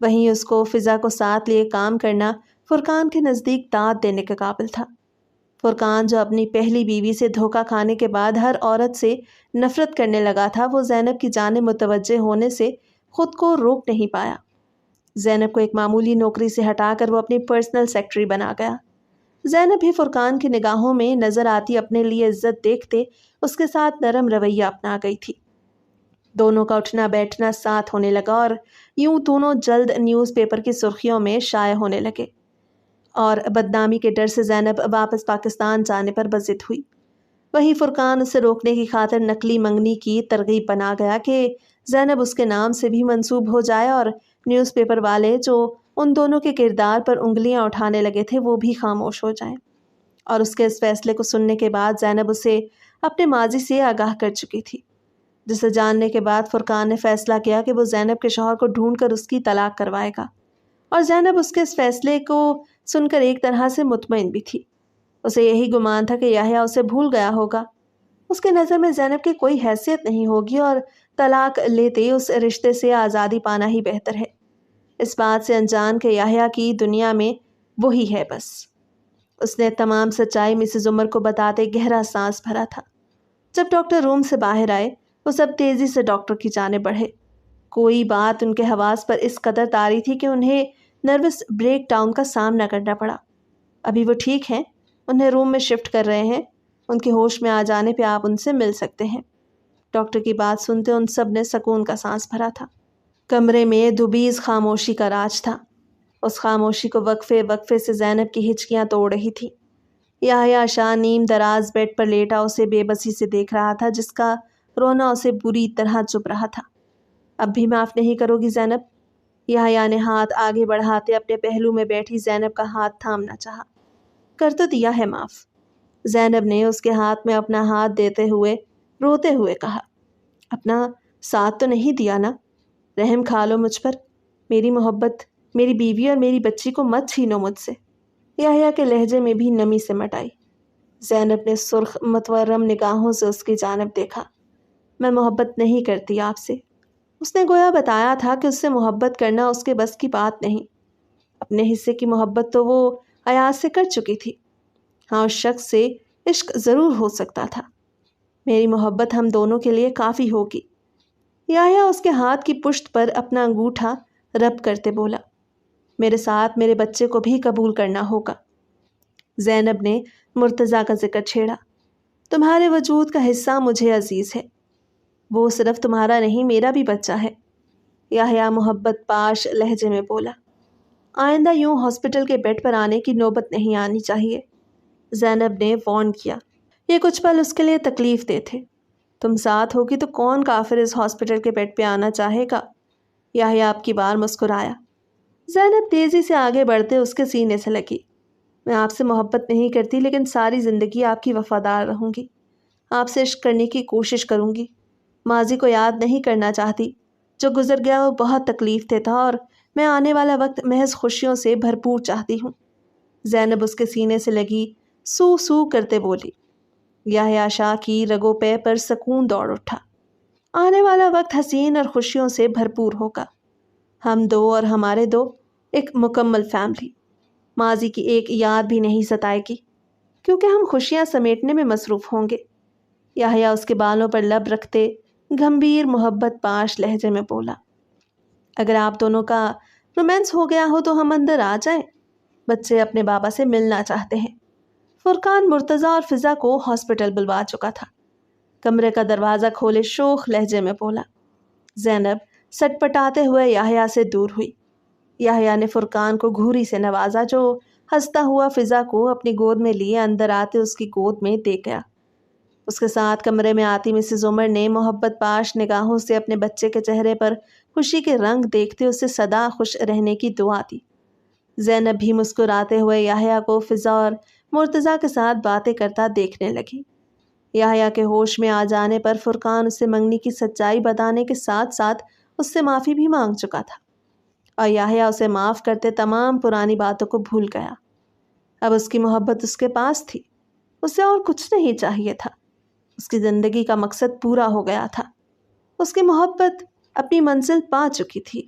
وہیں اس کو فضا کو ساتھ لیے کام کرنا فرقان کے نزدیک داد دینے کے قابل تھا۔ فرقان جو اپنی پہلی بیوی سے دھوکہ کھانے کے بعد ہر عورت سے نفرت کرنے لگا تھا، وہ زینب کی جانب متوجہ ہونے سے خود کو روک نہیں پایا۔ زینب کو ایک معمولی نوکری سے ہٹا کر وہ اپنی پرسنل سیکرٹری بنا گیا۔ زینب بھی فرقان کی نگاہوں میں نظر آتی اپنے لیے عزت دیکھتے اس کے ساتھ نرم رویہ اپنا گئی تھی۔ دونوں کا اٹھنا بیٹھنا ساتھ ہونے لگا اور یوں دونوں جلد نیوز پیپر کی سرخیوں میں شائع ہونے لگے، اور بدنامی کے ڈر سے زینب واپس پاکستان جانے پر بضد ہوئی۔ وہی فرقان اسے روکنے کی خاطر نقلی منگنی کی ترغیب بنا گیا کہ زینب اس کے نام سے بھی منسوب ہو جائے، اور نیوز پیپر والے جو ان دونوں کے کردار پر انگلیاں اٹھانے لگے تھے وہ بھی خاموش ہو جائیں۔ اور اس کے اس فیصلے کو سننے کے بعد زینب اسے اپنے ماضی سے آگاہ کر چکی تھی، جسے جاننے کے بعد فرقان نے فیصلہ کیا کہ وہ زینب کے شوہر کو ڈھونڈ کر اس کی طلاق کروائے گا، اور زینب اس کے اس فیصلے کو سن کر ایک طرح سے مطمئن بھی تھی۔ اسے یہی گمان تھا کہ یحییٰ اسے بھول گیا ہوگا، اس کے نظر میں زینب کی کوئی حیثیت نہیں ہوگی، اور طلاق لیتے اس رشتے سے آزادی پانا ہی بہتر ہے، اس بات سے انجان کہ یحییٰ کی دنیا میں وہی ہے بس۔ اس نے تمام سچائی مسز عمر کو بتاتے گہرا سانس بھرا تھا۔ جب ڈاکٹر روم سے باہر آئے، وہ سب تیزی سے ڈاکٹر کی جانب بڑھے۔ کوئی بات ان کے حواس پر اس قدر طاری تھی کہ انہیں نروس بریک ڈاؤن کا سامنا کرنا پڑا۔ ابھی وہ ٹھیک ہیں، انہیں روم میں شفٹ کر رہے ہیں، ان کے ہوش میں آ جانے پہ آپ ان سے مل سکتے ہیں۔ ڈاکٹر کی بات سنتے ان سب نے سکون کا سانس بھرا تھا۔ کمرے میں دبیز خاموشی کا راج تھا۔ اس خاموشی کو وقفے وقفے سے زینب کی ہچکیاں توڑ رہی تھی۔ یحییٰ شاہ نیم دراز بیڈ پر لیٹا اسے بے بسی سے دیکھ رہا تھا، جس کا رونا اسے بری طرح چبھ رہا تھا۔ اب بھی معاف نہیں کرو گی زینب؟ یحییٰ نے ہاتھ آگے بڑھاتے اپنے پہلو میں بیٹھی زینب کا ہاتھ تھامنا چاہا۔ کر تو دیا ہے معاف، زینب نے اس کے ہاتھ میں اپنا ہاتھ دیتے ہوئے روتے ہوئے کہا۔ اپنا ساتھ تو نہیں دیا نا؟ رحم کھا لو مجھ پر، میری محبت، میری بیوی اور میری بچی کو مت چھینو مجھ سے۔ یحییٰ کے لہجے میں بھی نمی سمٹ آئی۔ زینب نے سرخ متورم نگاہوں سے اس کی جانب دیکھا۔ میں محبت نہیں کرتی آپ سے۔ اس نے گویا بتایا تھا کہ اس سے محبت کرنا اس کے بس کی بات نہیں۔ اپنے حصے کی محبت تو وہ ایاز سے کر چکی تھی۔ ہاں، اس شخص سے عشق ضرور ہو سکتا تھا۔ میری محبت ہم دونوں کے لیے کافی ہوگی۔ یحییٰ اس کے ہاتھ کی پشت پر اپنا انگوٹھا رب کرتے بولا۔ میرے ساتھ میرے بچے کو بھی قبول کرنا ہوگا۔ زینب نے مرتضیٰ کا ذکر چھیڑا۔ تمہارے وجود کا حصہ مجھے عزیز ہے، وہ صرف تمہارا نہیں میرا بھی بچہ ہے، یحییٰ محبت پاش لہجے میں بولا۔ آئندہ یوں ہاسپٹل کے بیڈ پر آنے کی نوبت نہیں آنی چاہیے، زینب نے وارن کیا۔ یہ کچھ پل اس کے لیے تکلیف دہ تھے۔ تم ساتھ ہوگی تو کون کافر اس ہاسپٹل کے بیڈ پہ آنا چاہے گا؟ یحییٰ آپ کی بار مسکرایا۔ زینب تیزی سے آگے بڑھتے اس کے سینے سے لگی۔ میں آپ سے محبت نہیں کرتی، لیکن ساری زندگی آپ کی وفادار رہوں گی، آپ سے عشق کرنے کی کوشش کروں گی۔ ماضی کو یاد نہیں کرنا چاہتی، جو گزر گیا وہ بہت تکلیف دہ تھا، اور میں آنے والا وقت محض خوشیوں سے بھرپور چاہتی ہوں۔ زینب اس کے سینے سے لگی سو سو کرتے بولی۔ یحییٰ شاہ کی رگوں پے پر سکون دوڑ اٹھا۔ آنے والا وقت حسین اور خوشیوں سے بھرپور ہوگا، ہم دو اور ہمارے دو، ایک مکمل فیملی۔ ماضی کی ایک یاد بھی نہیں ستائے گی، کیونکہ ہم خوشیاں سمیٹنے میں مصروف ہوں گے۔ یحییٰ اس کے بالوں پر لب رکھتے گمبھیر محبت پاش لہجے میں بولا۔ اگر آپ دونوں کا رومانس ہو گیا ہو تو ہم اندر آ جائیں، بچے اپنے بابا سے ملنا چاہتے ہیں۔ فرقان مرتضیٰ اور فضا کو ہاسپٹل بلوا چکا تھا۔ کمرے کا دروازہ کھولے شوخ لہجے میں بولا۔ زینب سٹ پٹاتے ہوئے یحییٰ سے دور ہوئی۔ یحییٰ نے فرقان کو گھوری سے نوازا، جو ہنستا ہوا فضا کو اپنی گود میں لیے اندر آتے اس کی گود میں دے گیا۔ اس کے ساتھ کمرے میں آتی مسز عمر نے محبت پاش نگاہوں سے اپنے بچے کے چہرے پر خوشی کے رنگ دیکھتے اسے سدا خوش رہنے کی دعا دی۔ زینب بھی مسکراتے ہوئے یحییٰ کو فضا اور مرتضیٰ کے ساتھ باتیں کرتا دیکھنے لگی۔ یحییٰ کے ہوش میں آ جانے پر فرقان اسے منگنی کی سچائی بتانے کے ساتھ ساتھ اس سے معافی بھی مانگ چکا تھا، اور یحییٰ اسے معاف کرتے تمام پرانی باتوں کو بھول گیا۔ اب اس کی محبت اس کے پاس تھی، اسے اور کچھ نہیں چاہیے تھا۔ اس کی زندگی کا مقصد پورا ہو گیا تھا، اس کی محبت اپنی منزل پا چکی تھی۔